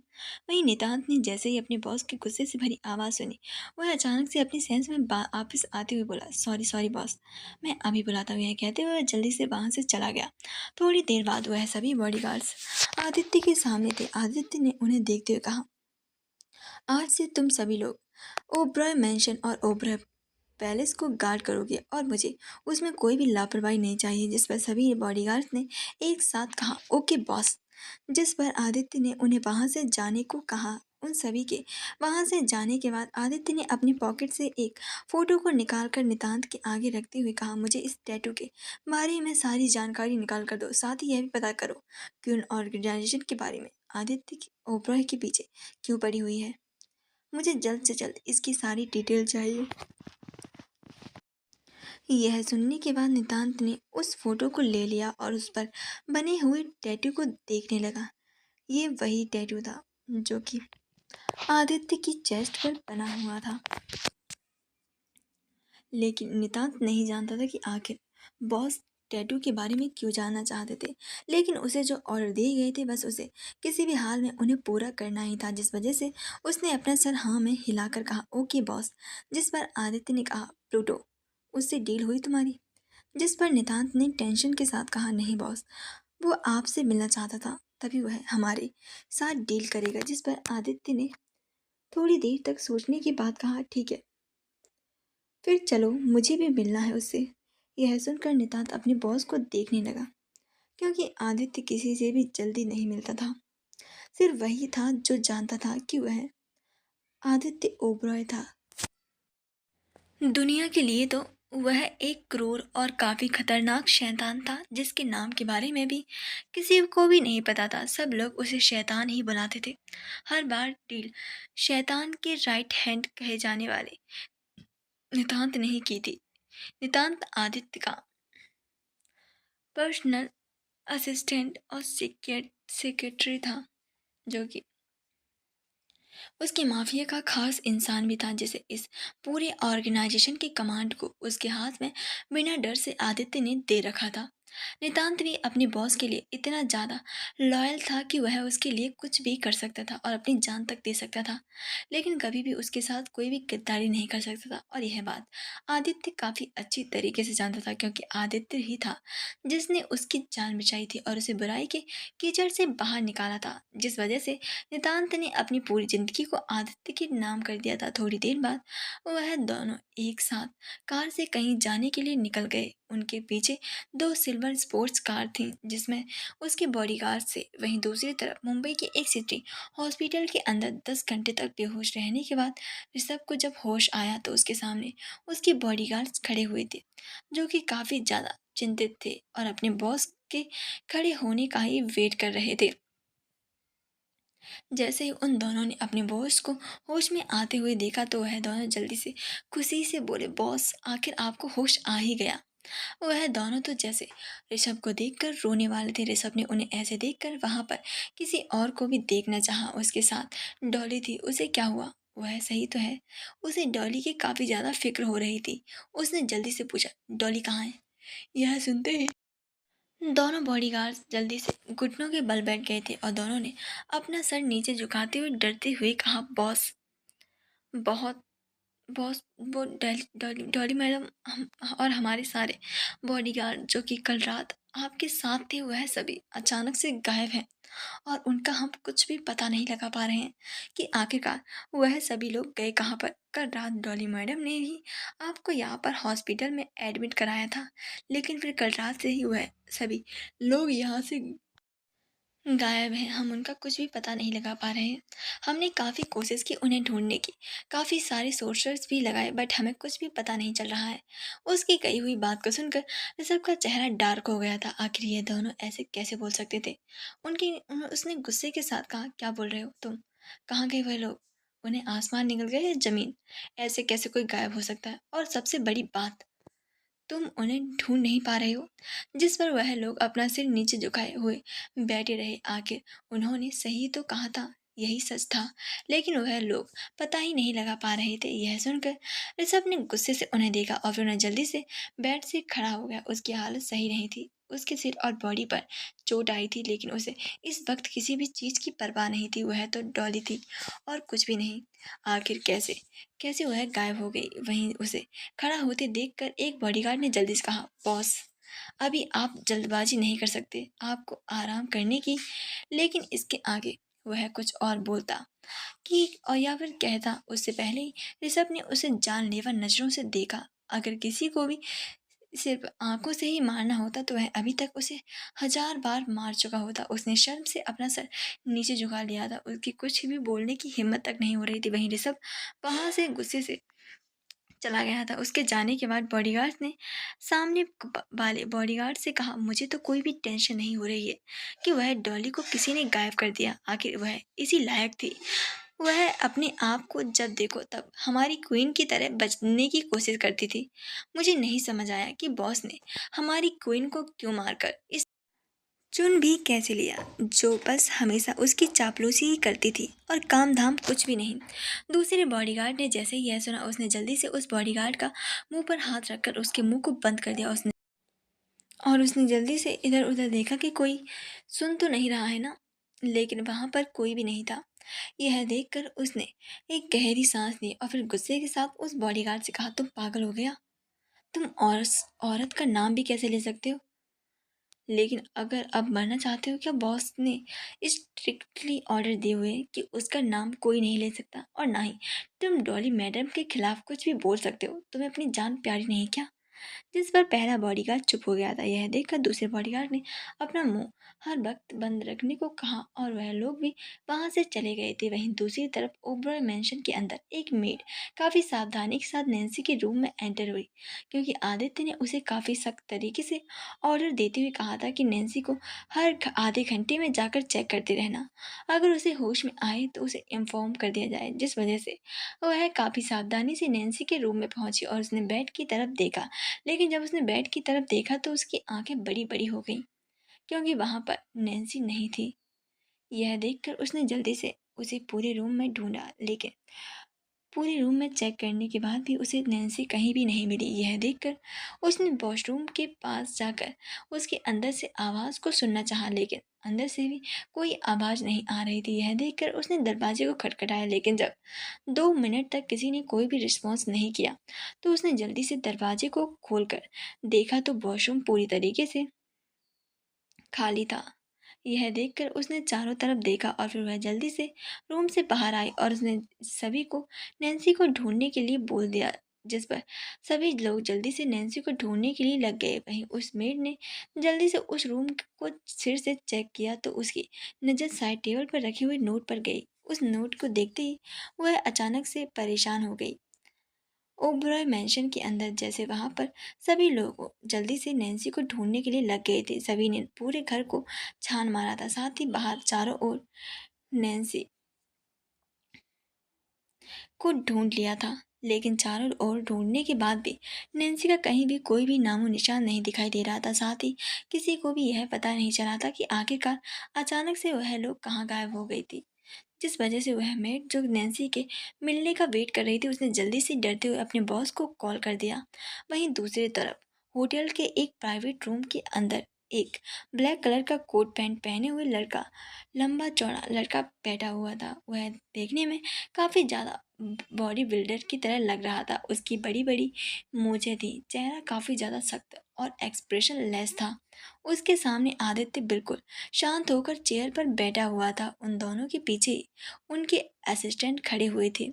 वहीं नितांत ने जैसे ही अपने बॉस की गुस्से से भरी आवाज़ सुनी, वह अचानक से अपनी सेंस में वापस आते हुए बोला, सॉरी सॉरी बॉस, मैं अभी बुलाता हूँ। यह कहते हुए वह जल्दी से वहाँ से चला गया। थोड़ी देर बाद वह सभी बॉडीगार्ड्स आदित्य के सामने थे। आदित्य ने उन्हें देखते हुए कहा, आज से तुम सभी लोग ओबरॉय मैंशन और ओबरॉय पैलेस को गार्ड करोगे और मुझे उसमें कोई भी लापरवाही नहीं चाहिए। जिस पर सभी बॉडीगार्ड्स ने एक साथ कहा, ओके बॉस। जिस पर आदित्य ने उन्हें वहां से जाने को कहा। उन सभी के वहां से जाने के बाद आदित्य ने अपनी पॉकेट से एक फोटो को निकालकर नितांत के आगे रखते हुए कहा, मुझे इस टैटू के बारे में सारी जानकारी निकाल कर दो, साथ ही यह भी पता करो कि उन ऑर्गेनाइजेशन के बारे में आदित्य की ओबरॉय के पीछे क्यों पड़ी हुई है। मुझे जल्द से जल्द इसकी सारी डिटेल चाहिए। यह सुनने के बाद नितांत ने उस फोटो को ले लिया और उस पर बने हुए टैटू को देखने लगा। ये वही टैटू था जो कि आदित्य की चेस्ट पर बना हुआ था। लेकिन नितांत नहीं जानता था कि आखिर बॉस टैटू के बारे में क्यों जानना चाहते थे। लेकिन उसे जो ऑर्डर दिए गए थे, बस उसे किसी भी हाल में उन्हें पूरा करना ही था, जिस वजह से उसने अपना सर हाँ में हिलाकर कहा, ओके बॉस। जिस पर आदित्य ने कहा, प्लूटो, उससे डील हुई तुम्हारी? जिस पर नितांत ने टेंशन के साथ कहा, नहीं बॉस, वो आपसे मिलना चाहता था, तभी वह हमारे साथ डील करेगा। जिस पर आदित्य ने थोड़ी देर तक सोचने के बाद कहा, ठीक है, फिर चलो, मुझे भी मिलना है उससे। यह सुनकर नितांत अपने बॉस को देखने लगा, क्योंकि आदित्य किसी से भी जल्दी नहीं मिलता था। सिर्फ वही था जो जानता था कि वह आदित्य ओबरॉय था। दुनिया के लिए तो वह एक क्रूर और काफी खतरनाक शैतान था, जिसके नाम के बारे में भी किसी को भी नहीं पता था। सब लोग उसे शैतान ही बुलाते थे। हर बार डील शैतान के राइट हैंड कहे जाने वाले नितांत ने ही की थी। नितांत आदित्य का पर्सनल असिस्टेंट और सेक्रेटरी था, जो कि उसके माफिया का खास इंसान भी था, जिसे इस पूरे ऑर्गेनाइजेशन की कमांड को उसके हाथ में बिना डर से आदित्य ने दे रखा था। नितांत भी अपने बॉस के लिए इतना ज़्यादा लॉयल था कि वह उसके लिए कुछ भी कर सकता था और अपनी जान तक दे सकता था, लेकिन कभी भी उसके साथ कोई भी गद्दारी नहीं कर सकता था। और यह बात आदित्य काफ़ी अच्छी तरीके से जानता था, क्योंकि आदित्य ही था जिसने उसकी जान बचाई थी और उसे बुराई के कीचड़ से बाहर निकाला था, जिस वजह से नितांत ने अपनी पूरी जिंदगी को आदित्य के नाम कर दिया था। थोड़ी देर बाद वह दोनों एक साथ कार से कहीं जाने के लिए निकल गए। उनके पीछे दो सिल्वर स्पोर्ट्स कार थीं, जिसमें उसके बॉडीगार्ड थे। वहीं दूसरी तरफ मुंबई के एक सिटी हॉस्पिटल के अंदर 10 घंटे तक बेहोश रहने के बाद ऋषभ को जब होश आया, तो उसके सामने उसके बॉडीगार्ड्स खड़े हुए थे, जो कि काफ़ी ज़्यादा चिंतित थे और अपने बॉस के खड़े होने का ही वेट कर रहे थे। जैसे ही उन दोनों ने अपने बॉस को होश में आते हुए देखा, तो वह दोनों जल्दी से खुशी से बोले, बॉस, आखिर आपको होश आ ही गया। वह दोनों तो जैसे ऋषभ को देखकर रोने वाले थे। ऋषभ ने उन्हें ऐसे देखकर वहां पर किसी और को भी देखना चाहा। उसके साथ डॉली थी। उसे क्या हुआ? वह सही तो है? उसे डॉली की काफी ज्यादा फिक्र हो रही थी। उसने जल्दी से पूछा, डॉली कहाँ है? यह सुनते ही दोनों बॉडीगार्ड्स जल्दी से घुटनों के बल बैठ गए थे और दोनों ने अपना सर नीचे झुकाते हुए डरते हुए कहा, बॉस, बहुत बॉस, वो डॉली डॉली डॉली मैडम, हम और हमारे सारे बॉडीगार्ड जो कि कल रात आपके साथ थे, वह सभी अचानक से गायब हैं। और उनका हम कुछ भी पता नहीं लगा पा रहे हैं कि आखिरकार वह सभी लोग गए कहाँ पर। कल रात डॉली मैडम ने ही आपको यहाँ पर हॉस्पिटल में एडमिट कराया था, लेकिन फिर कल रात से ही वह सभी लोग यहाँ से गायब हैं। हम उनका कुछ भी पता नहीं लगा पा रहे हैं। हमने काफ़ी कोशिश की उन्हें ढूँढने की, काफ़ी सारे सोर्सेस भी लगाए, बट हमें कुछ भी पता नहीं चल रहा है। उसकी कही हुई बात को सुनकर ऋषभ का चेहरा डार्क हो गया था। आखिर ये दोनों ऐसे कैसे बोल सकते थे? उसने गुस्से के साथ कहा, क्या बोल रहे हो तुम? कहाँ गए वह लोग? उन्हें आसमान निकल गया या ज़मीन? ऐसे कैसे कोई गायब हो सकता है? और सबसे बड़ी बात, तुम उन्हें ढूंढ नहीं पा रहे हो? जिस पर वह लोग अपना सिर नीचे झुकाए हुए बैठे रहे। आखिर उन्होंने सही तो कहा था, यही सच था, लेकिन वह लोग पता ही नहीं लगा पा रहे थे। यह सुनकर ऋषभ ने गुस्से से उन्हें देखा और फिर उन्हें जल्दी से बेड से खड़ा हो गया। उसकी हालत सही नहीं थी। उसके सिर और बॉडी पर चोट आई थी, लेकिन उसे इस वक्त किसी भी चीज़ की परवाह नहीं थी। वह तो डॉली थी और कुछ भी नहीं। आखिर कैसे कैसे वह गायब हो गई? वहीं उसे खड़ा होते देखकर एक बॉडीगार्ड ने जल्दी से कहा, बॉस, अभी आप जल्दबाजी नहीं कर सकते, आपको आराम करने की। लेकिन इसके आगे वह कुछ और बोलता कि और या फिर कहता, उससे पहले ही ऋषभ ने उसे जानलेवा नजरों से देखा। अगर किसी को भी सिर्फ आंखों से ही मारना होता तो वह अभी तक उसे 1000 बार मार चुका होता। उसने शर्म से अपना सर नीचे झुका लिया था। उसकी कुछ भी बोलने की हिम्मत तक नहीं हो रही थी। वहीं ऋषभ वहां से गुस्से से चला गया था। उसके जाने के बाद बॉडीगार्ड ने सामने वाले बॉडीगार्ड से कहा, मुझे तो कोई भी टेंशन नहीं हो रही है कि वह डॉली को किसी ने गायब कर दिया। आखिर वह इसी लायक थी। वह अपने आप को जब देखो तब हमारी क्वीन की तरह बचने की कोशिश करती थी। मुझे नहीं समझ आया कि बॉस ने हमारी क्वीन को क्यों मारकर इस चुन भी कैसे लिया, जो बस हमेशा उसकी चापलूसी ही करती थी और काम धाम कुछ भी नहीं। दूसरे बॉडीगार्ड ने जैसे ही यह सुना, उसने जल्दी से उस बॉडीगार्ड का मुंह पर हाथ रखकर उसके मुंह को बंद कर दिया। उसने जल्दी से इधर उधर देखा कि कोई सुन तो नहीं रहा है ना, लेकिन वहां पर कोई भी नहीं था। यह देखकर उसने एक गहरी सांस ली और फिर गुस्से के साथ उस बॉडीगार्ड से कहा, तुम पागल हो गया? तुम औरत का नाम भी कैसे ले सकते हो? लेकिन अगर अब मरना चाहते हो क्या? बॉस ने स्ट्रिक्टली ऑर्डर दिए हुए कि उसका नाम कोई नहीं ले सकता, और ना ही तुम डॉली मैडम के खिलाफ कुछ भी बोल सकते हो। तुम्हें अपनी जान प्यारी नहीं क्या? जिस पर पहला बॉडीगार्ड चुप हो गया था। यह देखकर दूसरे बॉडीगार्ड ने अपना मुंह हर वक्त बंद रखने को कहा और वह लोग भी वहां से चले गए थे। वहीं दूसरी तरफ ओबरॉय मैंशन के अंदर एक मेड काफी सावधानी के साथ नैन्सी के रूम में एंटर हुई, क्योंकि आदित्य ने उसे काफी सख्त तरीके से ऑर्डर देते हुए कहा था कि नैन्सी को हर आधे घंटे में जाकर चेक करते रहना। अगर उसे होश में आए तो उसे इन्फॉर्म कर दिया जाए। जिस वजह से वह काफी सावधानी से नैन्सी के रूम में पहुंची और उसने बेड की तरफ देखा। लेकिन जब उसने बेड की तरफ देखा तो उसकी आंखें बड़ी बड़ी हो गईं, क्योंकि वहां पर नैन्सी नहीं थी। यह देखकर उसने जल्दी से उसे पूरे रूम में ढूंढा, लेकिन पूरे रूम में चेक करने के बाद भी उसे नैन्सी कहीं भी नहीं मिली। यह देखकर उसने वॉशरूम के पास जाकर उसके अंदर से आवाज़ को सुनना चाहा, लेकिन अंदर से भी कोई आवाज़ नहीं आ रही थी। यह देखकर उसने दरवाजे को खटखटाया, लेकिन जब 2 मिनट तक किसी ने कोई भी रिस्पॉन्स नहीं किया तो उसने जल्दी से दरवाजे को खोलकर देखा तो वॉशरूम पूरी तरीके से खाली था। यह देखकर उसने चारों तरफ देखा और फिर वह जल्दी से रूम से बाहर आई और उसने सभी को नैन्सी को ढूंढने के लिए बोल दिया। जिस पर सभी लोग जल्दी से नैन्सी को ढूंढने के लिए लग गए। वहीं उस मेड ने जल्दी से उस रूम को फिर से चेक किया तो उसकी नज़र साइड टेबल पर रखे हुए नोट पर गई। उस नोट को देखते ही वह अचानक से परेशान हो गई। ओबरॉय मैंशन के अंदर जैसे वहां पर सभी लोग जल्दी से नैन्सी को ढूंढने के लिए लग गए थे। सभी ने पूरे घर को छान मारा था, साथ ही बाहर चारों ओर नैन्सी को ढूंढ लिया था। लेकिन चारों ओर ढूंढने के बाद भी नैन्सी का कहीं भी कोई भी नामो निशान नहीं दिखाई दे रहा था। साथ ही किसी को भी यह पता नहीं चला था कि आखिरकार अचानक से वह लोग कहाँ गायब हो गई थी। जिस वजह से वह मेड जो नैन्सी के मिलने का वेट कर रही थी, उसने जल्दी से डरते हुए अपने बॉस को कॉल कर दिया। वहीं दूसरी तरफ होटल के एक प्राइवेट रूम के अंदर एक ब्लैक कलर का कोट पैंट पहने हुए लड़का, लंबा चौड़ा लड़का बैठा हुआ था। वह देखने में काफ़ी ज़्यादा बॉडी बिल्डर की तरह लग रहा था। उसकी बड़ी बड़ी मूछें थी, चेहरा काफ़ी ज़्यादा सख्त और एक्सप्रेशन लेस था। उसके सामने आदित्य बिल्कुल शांत होकर चेयर पर बैठा हुआ था। उन दोनों के पीछे उनके असिस्टेंट खड़े हुए थे।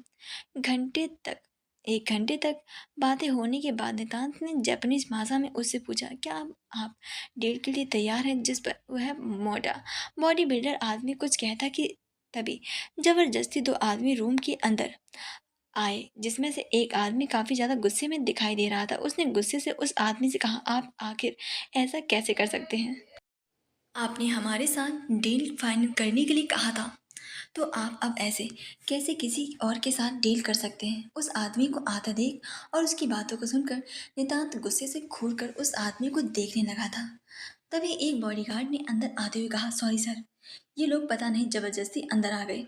घंटे तक 1 घंटे तक बातें होने के बाद नितांत ने जापानीज भाषा में उससे पूछा, क्या आप डेट के लिए तैयार हैं? जिस पर वह मोटा बॉडी बिल्डर आदमी कुछ कहता कि तभी जबरदस्ती दो आदमी रूम के अंदर आए, जिसमें से एक आदमी काफी ज्यादा गुस्से में दिखाई दे रहा था। उसने गुस्से से उस आदमी से कहा, आप आखिर ऐसा कैसे कर सकते हैं? आपने हमारे साथ डील फाइनल करने के लिए कहा था, तो आप अब ऐसे कैसे किसी और के साथ डील कर सकते हैं? उस आदमी को आता देख और उसकी बातों को सुनकर नितांत गुस्से से घूर कर उस आदमी को देखने लगा था। तभी एक बॉडीगार्ड ने अंदर आते हुए कहा, सॉरी सर, ये लोग पता नहीं जबरदस्ती अंदर आ गए।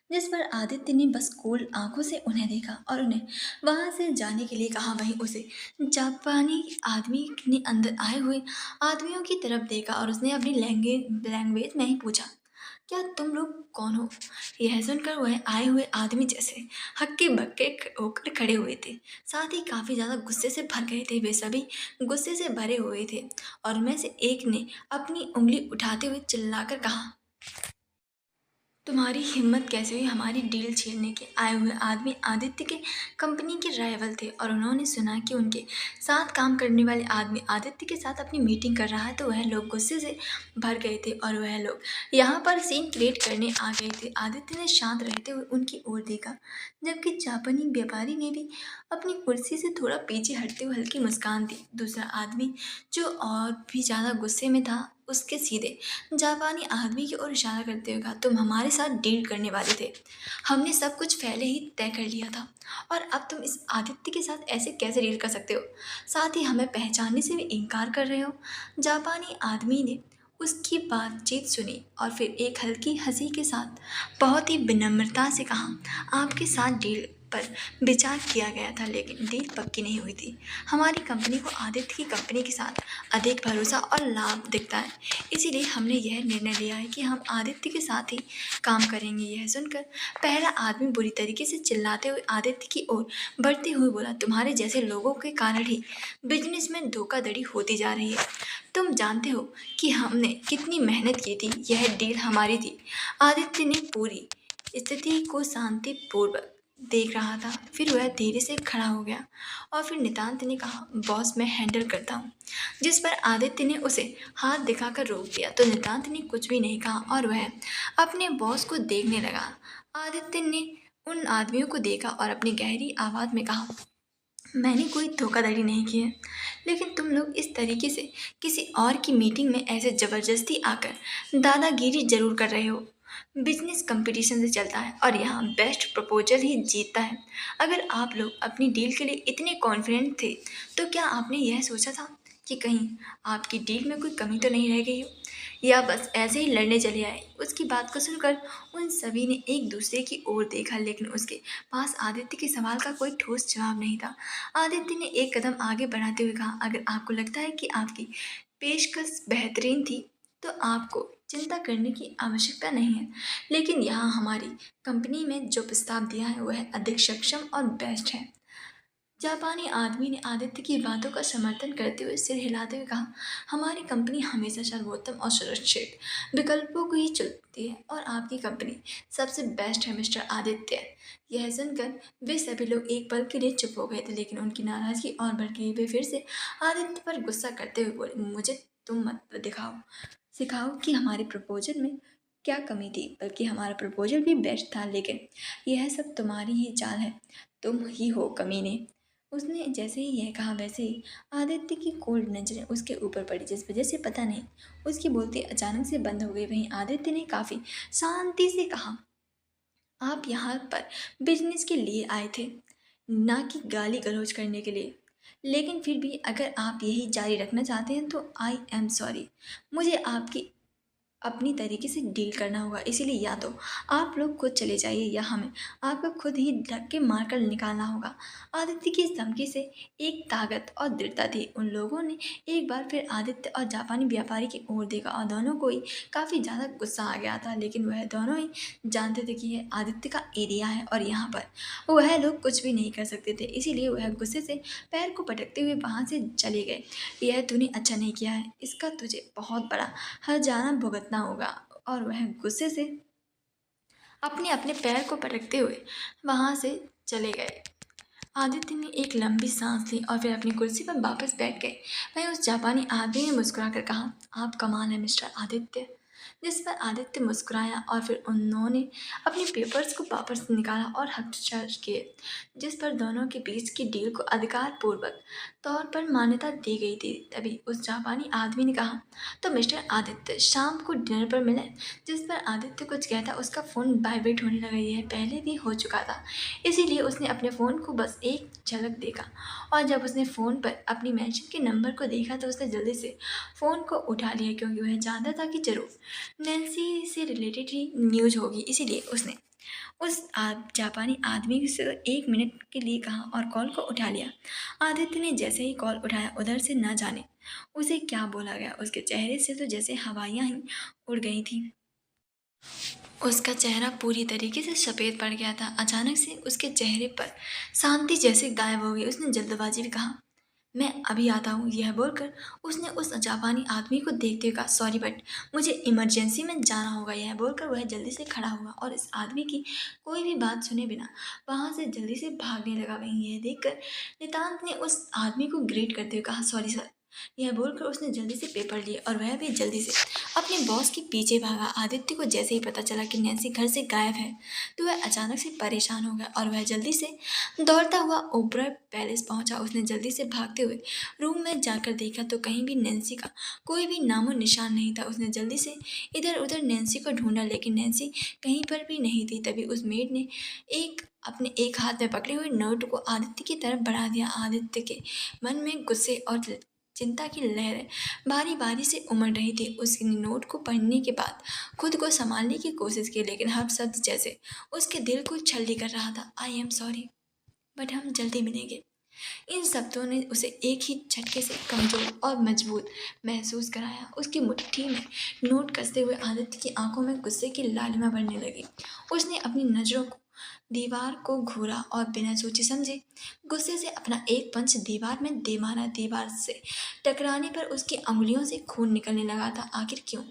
जिस पर आदित्य ने बस कोल्ड आंखों से उन्हें देखा और उन्हें वहां से जाने के लिए कहा। वहीं उसे जापानी आदमी ने अंदर आए हुए आदमियों की तरफ देखा और उसने अपनी लैंग्वेज में ही पूछा, क्या तुम लोग कौन हो? यह सुनकर वह आए हुए आदमी जैसे हक्के बक्के होकर खड़े हुए थे, साथ ही काफी ज्यादा गुस्से से भर गए थे। वे सभी गुस्से से भरे हुए थे और उनमें से एक ने अपनी उंगली उठाते हुए चिल्लाकर कहा, तुम्हारी हिम्मत कैसे हुई हमारी डील छीनने के? आए हुए आदमी आदित्य के कंपनी के राइवल थे और उन्होंने सुना कि उनके साथ काम करने वाले आदमी आदित्य के साथ अपनी मीटिंग कर रहा है, तो वह लोग गुस्से से भर गए थे और वह लोग यहाँ पर सीन क्रिएट करने आ गए थे। आदित्य ने शांत रहते हुए उनकी ओर देखा, जबकि जापानी व्यापारी ने भी अपनी कुर्सी से थोड़ा पीछे हटते हुए हल्की मुस्कान दी। दूसरा आदमी, जो और भी ज़्यादा गुस्से में था, उसके सीधे जापानी आदमी की ओर इशारा करते हुए कहा, तुम हमारे साथ डील करने वाले थे, हमने सब कुछ पहले ही तय कर लिया था, और अब तुम इस आदित्य के साथ ऐसे कैसे डील कर सकते हो? साथ ही हमें पहचानने से भी इनकार कर रहे हो। जापानी आदमी ने उसकी बातचीत सुनी और फिर एक हल्की हंसी के साथ बहुत ही विनम्रता से कहा, आपके साथ डील पर विचार किया गया था, लेकिन डील पक्की नहीं हुई थी। हमारी कंपनी को आदित्य की कंपनी के साथ अधिक भरोसा और लाभ दिखता है, इसीलिए हमने यह निर्णय लिया है कि हम आदित्य के साथ ही काम करेंगे। यह सुनकर पहला आदमी बुरी तरीके से चिल्लाते हुए आदित्य की ओर बढ़ते हुए बोला, तुम्हारे जैसे लोगों के कारण ही बिजनेस में धोखाधड़ी होती जा रही है। तुम जानते हो कि हमने कितनी मेहनत की थी, यह डील हमारी थी। आदित्य ने पूरी स्थिति को शांतिपूर्वक देख रहा था, फिर वह धीरे से खड़ा हो गया और फिर नितांत ने कहा, बॉस मैं हैंडल करता हूँ। जिस पर आदित्य ने उसे हाथ दिखाकर रोक दिया, तो नितांत ने कुछ भी नहीं कहा और वह अपने बॉस को देखने लगा। आदित्य ने उन आदमियों को देखा और अपनी गहरी आवाज में कहा, मैंने कोई धोखाधड़ी नहीं की है, लेकिन तुम लोग इस तरीके से किसी और की मीटिंग में ऐसे जबरदस्ती आकर दादागिरी जरूर कर रहे हो। बिजनेस कंपटीशन से चलता है और यहाँ बेस्ट प्रपोजल ही जीतता है। अगर आप लोग अपनी डील के लिए इतने कॉन्फिडेंट थे, तो क्या आपने यह सोचा था कि कहीं आपकी डील में कोई कमी तो नहीं रह गई हो, या बस ऐसे ही लड़ने चले आए? उसकी बात को सुनकर उन सभी ने एक दूसरे की ओर देखा, लेकिन उसके पास आदित्य के सवाल का कोई ठोस जवाब नहीं था। आदित्य ने एक कदम आगे बढ़ाते हुए कहा, अगर आपको लगता है कि आपकी पेशकश बेहतरीन थी, तो आपको चिंता करने की आवश्यकता नहीं है, लेकिन यहाँ हमारी कंपनी में जो प्रस्ताव दिया है वह अधिक सक्षम और बेस्ट है। जापानी आदमी ने आदित्य की बातों का समर्थन करते हुए सिर हिलाते हुए कहा, हमारी कंपनी हमेशा सर्वोत्तम और सुरक्षित विकल्पों को ही चुनती है और आपकी कंपनी सबसे बेस्ट है मिस्टर आदित्य। यह सुनकर वे सभी लोग एक पल के लिए चुप हो गए थे, लेकिन उनकी नाराजगी और बढ़ गई। वे फिर से आदित्य पर गुस्सा करते हुए बोले, मुझे तुम मत दिखाओ सिखाओ कि हमारे प्रपोजल में क्या कमी थी, बल्कि हमारा प्रपोजल भी बेस्ट था, लेकिन यह सब तुम्हारी ही चाल है, तुम ही हो कमीने। उसने जैसे ही यह कहा, वैसे ही आदित्य की कोल्ड नजरें उसके ऊपर पड़ी, जिस वजह से पता नहीं उसकी बोलती अचानक से बंद हो गई। वहीं आदित्य ने काफी शांति से कहा, आप यहाँ पर बिजनेस के लिए आए थे, ना कि गाली गलौज करने के लिए, लेकिन फिर भी अगर आप यही जारी रखना चाहते हैं तो आई एम सॉरी, मुझे आपकी अपनी तरीके से डील करना होगा। इसीलिए या तो आप लोग खुद चले जाइए या हमें आपको खुद ही धक्के मारकर निकालना होगा। आदित्य की इस धमकी से एक ताकत और दृढ़ता थी। उन लोगों ने एक बार फिर आदित्य और जापानी व्यापारी की ओर देखा और दोनों को ही काफ़ी ज़्यादा गुस्सा आ गया था, लेकिन वह दोनों ही जानते थे कि यह आदित्य का एरिया है और यहाँ पर वह लोग कुछ भी नहीं कर सकते थे। इसीलिए वह गुस्से से पैर को पटकते हुए वहाँ से चले गए। यह तूने अच्छा नहीं किया है, इसका तुझे बहुत बड़ा हर्जाना भुगतना होगा। और वह गुस्से से अपने अपने पैर को पटकते हुए वहाँ से चले गए। आदित्य ने एक लंबी सांस ली और फिर अपनी कुर्सी पर वापस बैठ गए। वहीं उस जापानी आदमी ने मुस्कुराकर कहा, आप कमाल है मिस्टर आदित्य। जिस पर आदित्य मुस्कुराया और फिर उन्होंने अपने पेपर्स को वापस निकाला और हस्ताक्षर किए, जिस पर दोनों के बीच की डील को अधिकारपूर्वक तौर पर मान्यता दी गई थी। तभी उस जापानी आदमी ने कहा, तो मिस्टर आदित्य शाम को डिनर पर मिले। जिस पर आदित्य कुछ कहता उसका फ़ोन वाइब्रेट होने लगा। यह पहले भी हो चुका था, इसीलिए उसने अपने फ़ोन को बस एक झलक देखा और जब उसने फ़ोन पर अपनी मैसेज के नंबर को देखा तो उसने जल्दी से फ़ोन को उठा लिया, क्योंकि वह जानता था कि जरूर नैन्सी से रिलेटेड ही न्यूज़ होगी। इसीलिए उसने उस जापानी आदमी से 1 मिनट के लिए कहा और कॉल को उठा लिया। आदित्य ने जैसे ही कॉल उठाया, उधर से न जाने उसे क्या बोला गया, उसके चेहरे से तो जैसे हवाइयाँ ही उड़ गई थी। उसका चेहरा पूरी तरीके से सफ़ेद पड़ गया था। अचानक से उसके चेहरे पर शांति जैसे गायब हो गई। उसने जल्दबाजी में कहा, मैं अभी आता हूँ। यह बोलकर उसने उस जापानी आदमी को देखते हुए कहा, सॉरी बट मुझे इमरजेंसी में जाना होगा। यह बोलकर वह जल्दी से खड़ा हुआ और इस आदमी की कोई भी बात सुने बिना वहाँ से जल्दी से भागने लगा। वहीं यह देखकर नितांत ने उस आदमी को ग्रीट करते हुए कहा, सॉरी सर। यह बोलकर उसने जल्दी से पेपर लिए और वह भी जल्दी से अपने बॉस के पीछे भागा। आदित्य को जैसे ही पता चला कि नैन्सी घर से गायब है तो वह अचानक से परेशान हो गया और वह जल्दी से दौड़ता हुआ ओबरा पैलेस पहुंचा। उसने जल्दी से भागते हुए रूम में जाकर देखा तो कहीं भी नैन्सी का कोई भी नामो निशान नहीं था। उसने जल्दी से इधर उधर नैन्सी को ढूंढा, लेकिन नैन्सी कहीं पर भी नहीं थी। तभी उस मेड ने अपने एक हाथ में पकड़े हुए नोट को आदित्य की तरफ बढ़ा दिया। आदित्य के मन में गुस्से और चिंता की लहरें बारी बारी से उमड़ रही थी। उसने नोट को पढ़ने के बाद खुद को संभालने की कोशिश की, लेकिन हर शब्द जैसे उसके दिल को छल्ली कर रहा था। आई एम सॉरी बट हम जल्दी मिलेंगे। इन शब्दों ने उसे एक ही झटके से कमजोर और मजबूत महसूस कराया। उसकी मुट्ठी में नोट कसते हुए आदित्य की आंखों में गुस्से की लालिमा बढ़ने लगी। उसने अपनी नज़रों को दीवार को घूरा और बिना सोचे समझे गुस्से से अपना एक पंच दीवार में दे मारा। दीवार से टकराने पर उसकी अंगुलियों से खून निकलने लगा था। आखिर क्यों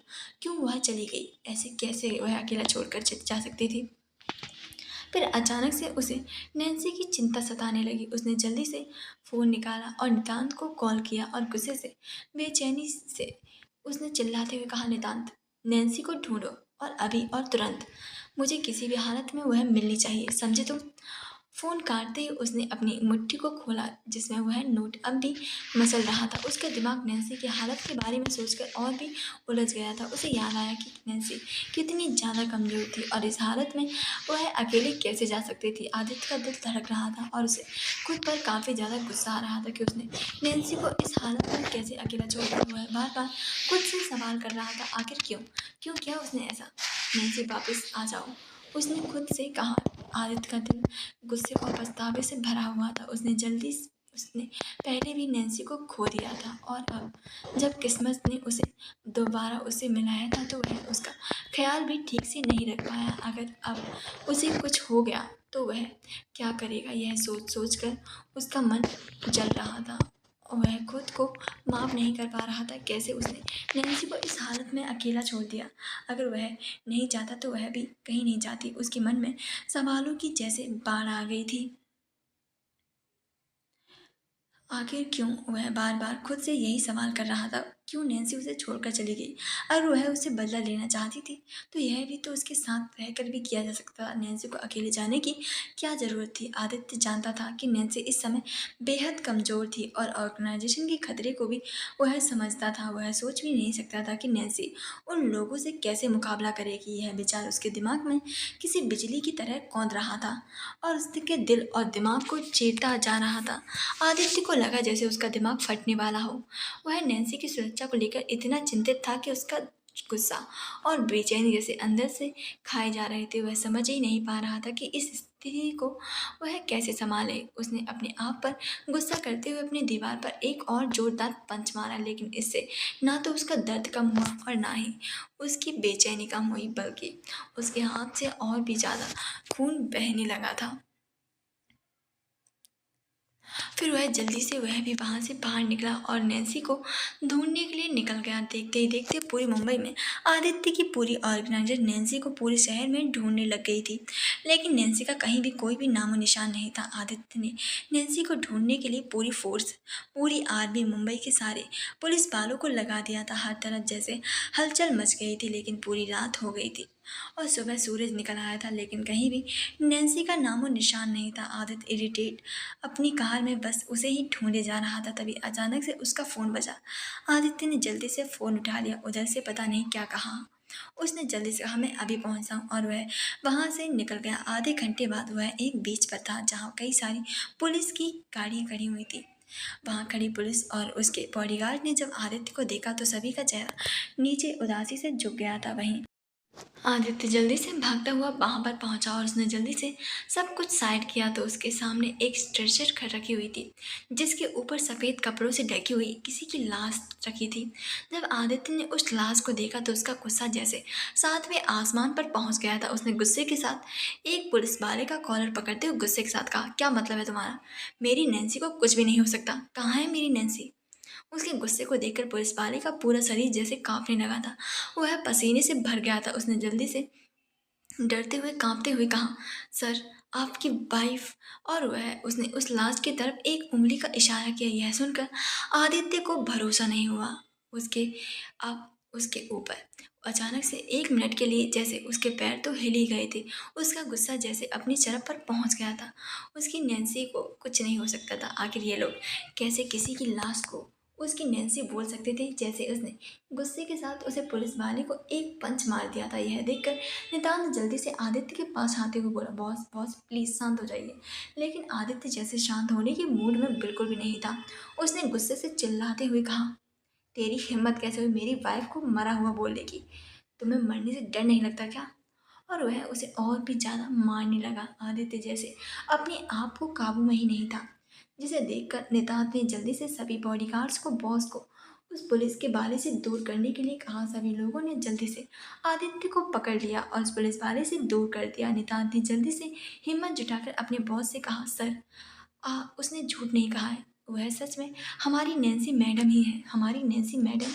क्यों वह चली गई? ऐसे कैसे वह अकेला छोड़कर जा सकती थी? फिर अचानक से उसे नैन्सी की चिंता सताने लगी। उसने जल्दी से फ़ोन निकाला और नितांत को कॉल किया और गुस्से से बेचैनी से उसने चिल्लाते हुए कहा, नितांत नैन्सी को ढूंढो और अभी और तुरंत। मुझे किसी भी हालत में वह मिलनी चाहिए, समझे तुम? फ़ोन काटते ही उसने अपनी मुट्ठी को खोला जिसमें वह नोट अब भी मसल रहा था। उसका दिमाग नैन्सी की हालत के बारे में सोचकर और भी उलझ गया था। उसे याद आया कि नैन्सी कितनी ज़्यादा कमज़ोर थी और इस हालत में वह अकेले कैसे जा सकती थी। आदित्य का दिल धड़क रहा था और उसे खुद पर काफ़ी ज़्यादा गुस्सा आ रहा था कि उसने नैन्सी को इस हालत में कैसे अकेला छोड़ दिया। वह बार बार खुद से सवाल कर रहा था, आखिर क्यों क्यों किया उसने ऐसा? नैन्सी वापस आ जाओ, उसने खुद से कहा। आदित्य का दिल गुस्से और पछतावे से भरा हुआ था। उसने पहले भी नैन्सी को खो दिया था और अब जब किस्मत ने उसे दोबारा उसे मिलाया था तो वह उसका ख्याल भी ठीक से नहीं रख पाया। अगर अब उसे कुछ हो गया तो वह क्या करेगा? यह सोच सोच कर उसका मन जल रहा था और वह खुद को माफ़ नहीं कर पा रहा था। कैसे उसने नैन्सी को इस हालत में अकेला छोड़ दिया? अगर वह नहीं चाहता तो वह भी कहीं नहीं जाती। उसके मन में सवालों की जैसे बाढ़ आ गई थी। आखिर क्यों वह बार बार खुद से यही सवाल कर रहा था, क्यों नैन्सी उसे छोड़कर चली गई? अगर वह उससे बदला लेना चाहती थी तो यह भी तो उसके साथ रहकर भी किया जा सकता था। नैन्सी को अकेले जाने की क्या ज़रूरत थी? आदित्य जानता था कि नैन्सी इस समय बेहद कमज़ोर थी और ऑर्गेनाइजेशन के खतरे को भी वह समझता था। वह सोच भी नहीं सकता था कि नैन्सी उन लोगों से कैसे मुकाबला करेगी। यह विचार उसके दिमाग में किसी बिजली की तरह कौंध रहा था और उसके दिल और दिमाग को चीरता जा रहा था। आदित्य को लगा जैसे उसका दिमाग फटने वाला हो। वह नैन्सी की सुरक्षा को लेकर इतना चिंतित था कि उसका गुस्सा और बेचैनी जैसे अंदर से खाए जा रहे थे। वह समझ ही नहीं पा रहा था कि इस स्थिति को वह कैसे संभाले। उसने अपने आप पर गुस्सा करते हुए अपनी दीवार पर एक और जोरदार पंच मारा, लेकिन इससे ना तो उसका दर्द कम हुआ और ना ही उसकी बेचैनी कम हुई, बल्कि उसके हाथ से और भी ज़्यादा खून बहने लगा था। फिर वह जल्दी से वह भी वहाँ से बाहर निकला और नैन्सी को ढूंढने के लिए निकल गया। देखते ही देखते पूरी मुंबई में आदित्य की पूरी ऑर्गेनाइजर नैन्सी को पूरे शहर में ढूंढने लग गई थी, लेकिन नैन्सी का कहीं भी कोई भी नामो निशान नहीं था। आदित्य ने नैन्सी को ढूंढने के लिए पूरी फोर्स, पूरी आर्मी, मुंबई के सारे पुलिस वालों को लगा दिया था। हर तरफ जैसे हलचल मच गई थी, लेकिन पूरी रात हो गई थी और सुबह सूरज निकल आया था, लेकिन कहीं भी नैन्सी का नामो निशान नहीं था। आदित्य इरिटेट अपनी कार में बस उसे ही ढूंढे जा रहा था, तभी अचानक से उसका फ़ोन बजा। आदित्य ने जल्दी से फ़ोन उठा लिया। उधर से पता नहीं क्या कहा। उसने जल्दी से कहा, मैं अभी पहुंचा हूँ, और वह वहां से निकल गया। आधे घंटे बाद वह एक बीच पर था जहाँ कई सारी पुलिस की गाड़ियाँ खड़ी हुई थी। वहां खड़ी पुलिस और उसके बॉडीगार्ड ने जब आदित्य को देखा तो सभी का चेहरा नीचे उदासी से झुक गया था। वहीं आदित्य जल्दी से भागता हुआ वहां पर पहुंचा और उसने जल्दी से सब कुछ साइड किया तो उसके सामने एक स्ट्रेचर रखी हुई थी, जिसके ऊपर सफ़ेद कपड़ों से ढकी हुई किसी की लाश रखी थी। जब आदित्य ने उस लाश को देखा तो उसका गुस्सा जैसे सातवें आसमान पर पहुंच गया था। उसने गुस्से के साथ एक पुलिस वाले का कॉलर पकड़ते हुए गुस्से के साथ कहा, क्या मतलब है तुम्हारा? मेरी नैन्सी को कुछ भी नहीं हो सकता। कहाँ है मेरी नैन्सी? उसके गुस्से को देखकर पुलिस वाले का पूरा शरीर जैसे कांपने लगा था। वह पसीने से भर गया था। उसने जल्दी से डरते हुए कांपते हुए कहा, सर, आपकी वाइफ। और वह उसने उस लाश की तरफ एक उंगली का इशारा किया। यह सुनकर आदित्य को भरोसा नहीं हुआ। उसके अब उसके ऊपर अचानक से 1 मिनट के लिए जैसे उसके पैर तो हिल ही गए थे। उसका गुस्सा जैसे अपनी चरम पर पहुंच गया था। उसकी नैन्सी को कुछ नहीं हो सकता था। आखिर ये लोग कैसे किसी की लाश को उसकी नैन्सी बोल सकते थे? जैसे उसने गुस्से के साथ उसे पुलिस वाले को एक पंच मार दिया था। यह देखकर नितांत जल्दी से आदित्य के पास आते हुए बोला, बॉस बॉस प्लीज़ शांत हो जाइए। लेकिन आदित्य जैसे शांत होने के मूड में बिल्कुल भी नहीं था। उसने गुस्से से चिल्लाते हुए कहा, तेरी हिम्मत कैसे हुई मेरी वाइफ को मरा हुआ बोलने की? तुम्हें मरने से डर नहीं लगता क्या? और वह उसे और भी ज़्यादा मारने लगा। आदित्य जैसे अपने आप को काबू में ही नहीं था, जिसे देखकर नितात ने जल्दी से सभी बॉडीगार्ड्स को, बॉस को उस पुलिस के बाले से दूर करने के लिए कहा। सभी लोगों ने जल्दी से आदित्य को पकड़ लिया और उस पुलिस वाले से दूर कर दिया। नितात ने जल्दी से हिम्मत जुटाकर अपने बॉस से कहा, सर, उसने झूठ नहीं कहा है। वह सच में हमारी नैन्सी मैडम ही है, हमारी नैन्सी मैडम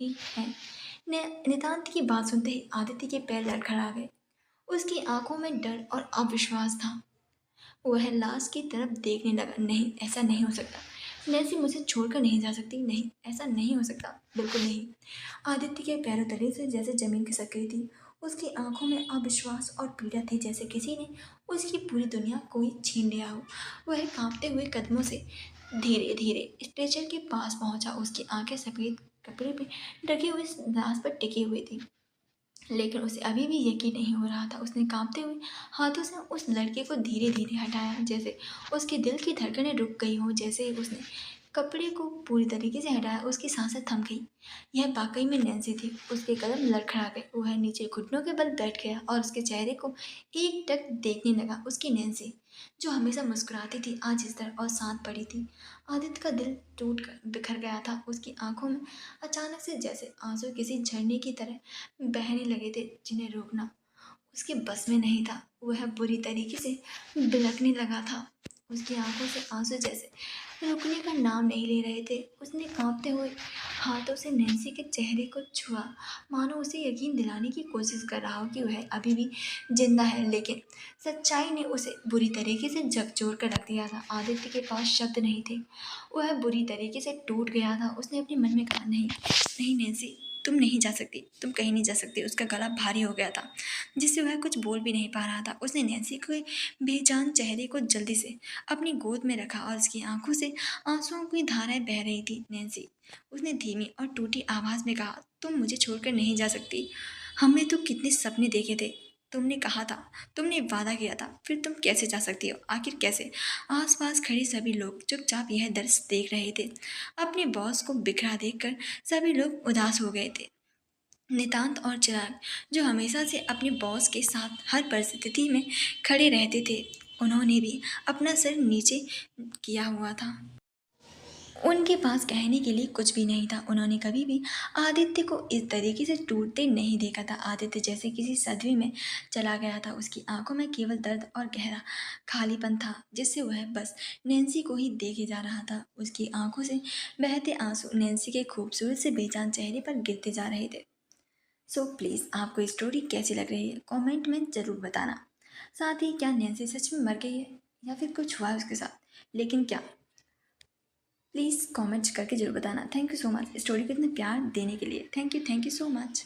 ही है। नितांत की बात सुनते ही आदित्य के पैर लड़खड़ा गए। उसकी आंखों में डर और अविश्वास था। वह लाश की तरफ देखने लगा। नहीं, ऐसा नहीं हो सकता। नैन्सी मुझे छोड़कर नहीं जा सकती। नहीं, ऐसा नहीं हो सकता, बिल्कुल नहीं। आदित्य के पैरों तले से जैसे जमीन खिसक गई थी। उसकी आंखों में अविश्वास और पीड़ा थी, जैसे किसी ने उसकी पूरी दुनिया कोई छीन लिया हो। वह कांपते हुए कदमों से धीरे धीरे स्ट्रेचर के पास पहुंचा। उसकी आंखें सफ़ेद कपड़े पे ढकी हुई लाश पर टिकी हुई थी, लेकिन उसे अभी भी यकीन नहीं हो रहा था। उसने कांपते हुए हाथों से उस लड़के को धीरे धीरे हटाया, जैसे उसके दिल की धड़कनें रुक गई हों। जैसे ही उसने कपड़े को पूरी तरीके से हटाया, उसकी सांसें थम गई। यह वाकई में नैन्सी थी। उसके कदम लड़खड़ा गए। वह नीचे घुटनों के बल बैठ गया और उसके चेहरे को एकटक देखने लगा। उसकी नैन्सी, जो हमेशा मुस्कुराती थी, आज इस तरह और शांत पड़ी थी। आदित्य का दिल टूट कर बिखर गया था। उसकी आंखों में अचानक से जैसे आंसू किसी झरने की तरह बहने लगे थे, जिन्हें रोकना उसके बस में नहीं था। वह बुरी तरीके से बिलखने लगा था। उसकी आंखों से आंसू जैसे रुकने का नाम नहीं ले रहे थे। उसने कांपते हुए हाथों से नैन्सी के चेहरे को छुआ, मानो उसे यकीन दिलाने की कोशिश कर रहा हो कि वह अभी भी जिंदा है, लेकिन सच्चाई ने उसे बुरी तरीके से झकझोर कर रख दिया था। आदित्य के पास शब्द नहीं थे। वह बुरी तरीके से टूट गया था। उसने अपने मन में कहा, नहीं नहीं नैन्सी, तुम नहीं जा सकती, तुम कहीं नहीं जा सकती। उसका गला भारी हो गया था, जिससे वह कुछ बोल भी नहीं पा रहा था। उसने नैन्सी के बेजान चेहरे को जल्दी से अपनी गोद में रखा और उसकी आंखों से आंसुओं की धाराएं बह रही थी। नैन्सी, उसने धीमी और टूटी आवाज में कहा, तुम मुझे छोड़कर नहीं जा सकती। हमने तो कितने सपने देखे थे, तुमने कहा था, तुमने वादा किया था, फिर तुम कैसे जा सकती हो? आखिर कैसे? आसपास खड़े सभी लोग चुपचाप यह दृश्य देख रहे थे। अपने बॉस को बिखरा देखकर सभी लोग उदास हो गए थे। नितांत और चिराग, जो हमेशा से अपने बॉस के साथ हर परिस्थिति में खड़े रहते थे, उन्होंने भी अपना सिर नीचे किया हुआ था। उनके पास कहने के लिए कुछ भी नहीं था। उन्होंने कभी भी आदित्य को इस तरीके से टूटते नहीं देखा था। आदित्य जैसे किसी सदमे में चला गया था। उसकी आंखों में केवल दर्द और गहरा खालीपन था, जिससे वह बस नैन्सी को ही देखे जा रहा था। उसकी आंखों से बहते आंसू नैन्सी के खूबसूरत से बेजान चेहरे पर गिरते जा रहे थे। सो प्लीज़, आपको स्टोरी कैसी लग रही है कमेंट में ज़रूर बताना। साथ ही क्या नैन्सी सच में मर गई है या फिर कुछ हुआ है उसके साथ, लेकिन क्या, प्लीज़ कमेंट्स करके ज़रूर बताना। Thank you so much story को इतना प्यार देने के लिए। Thank you so much.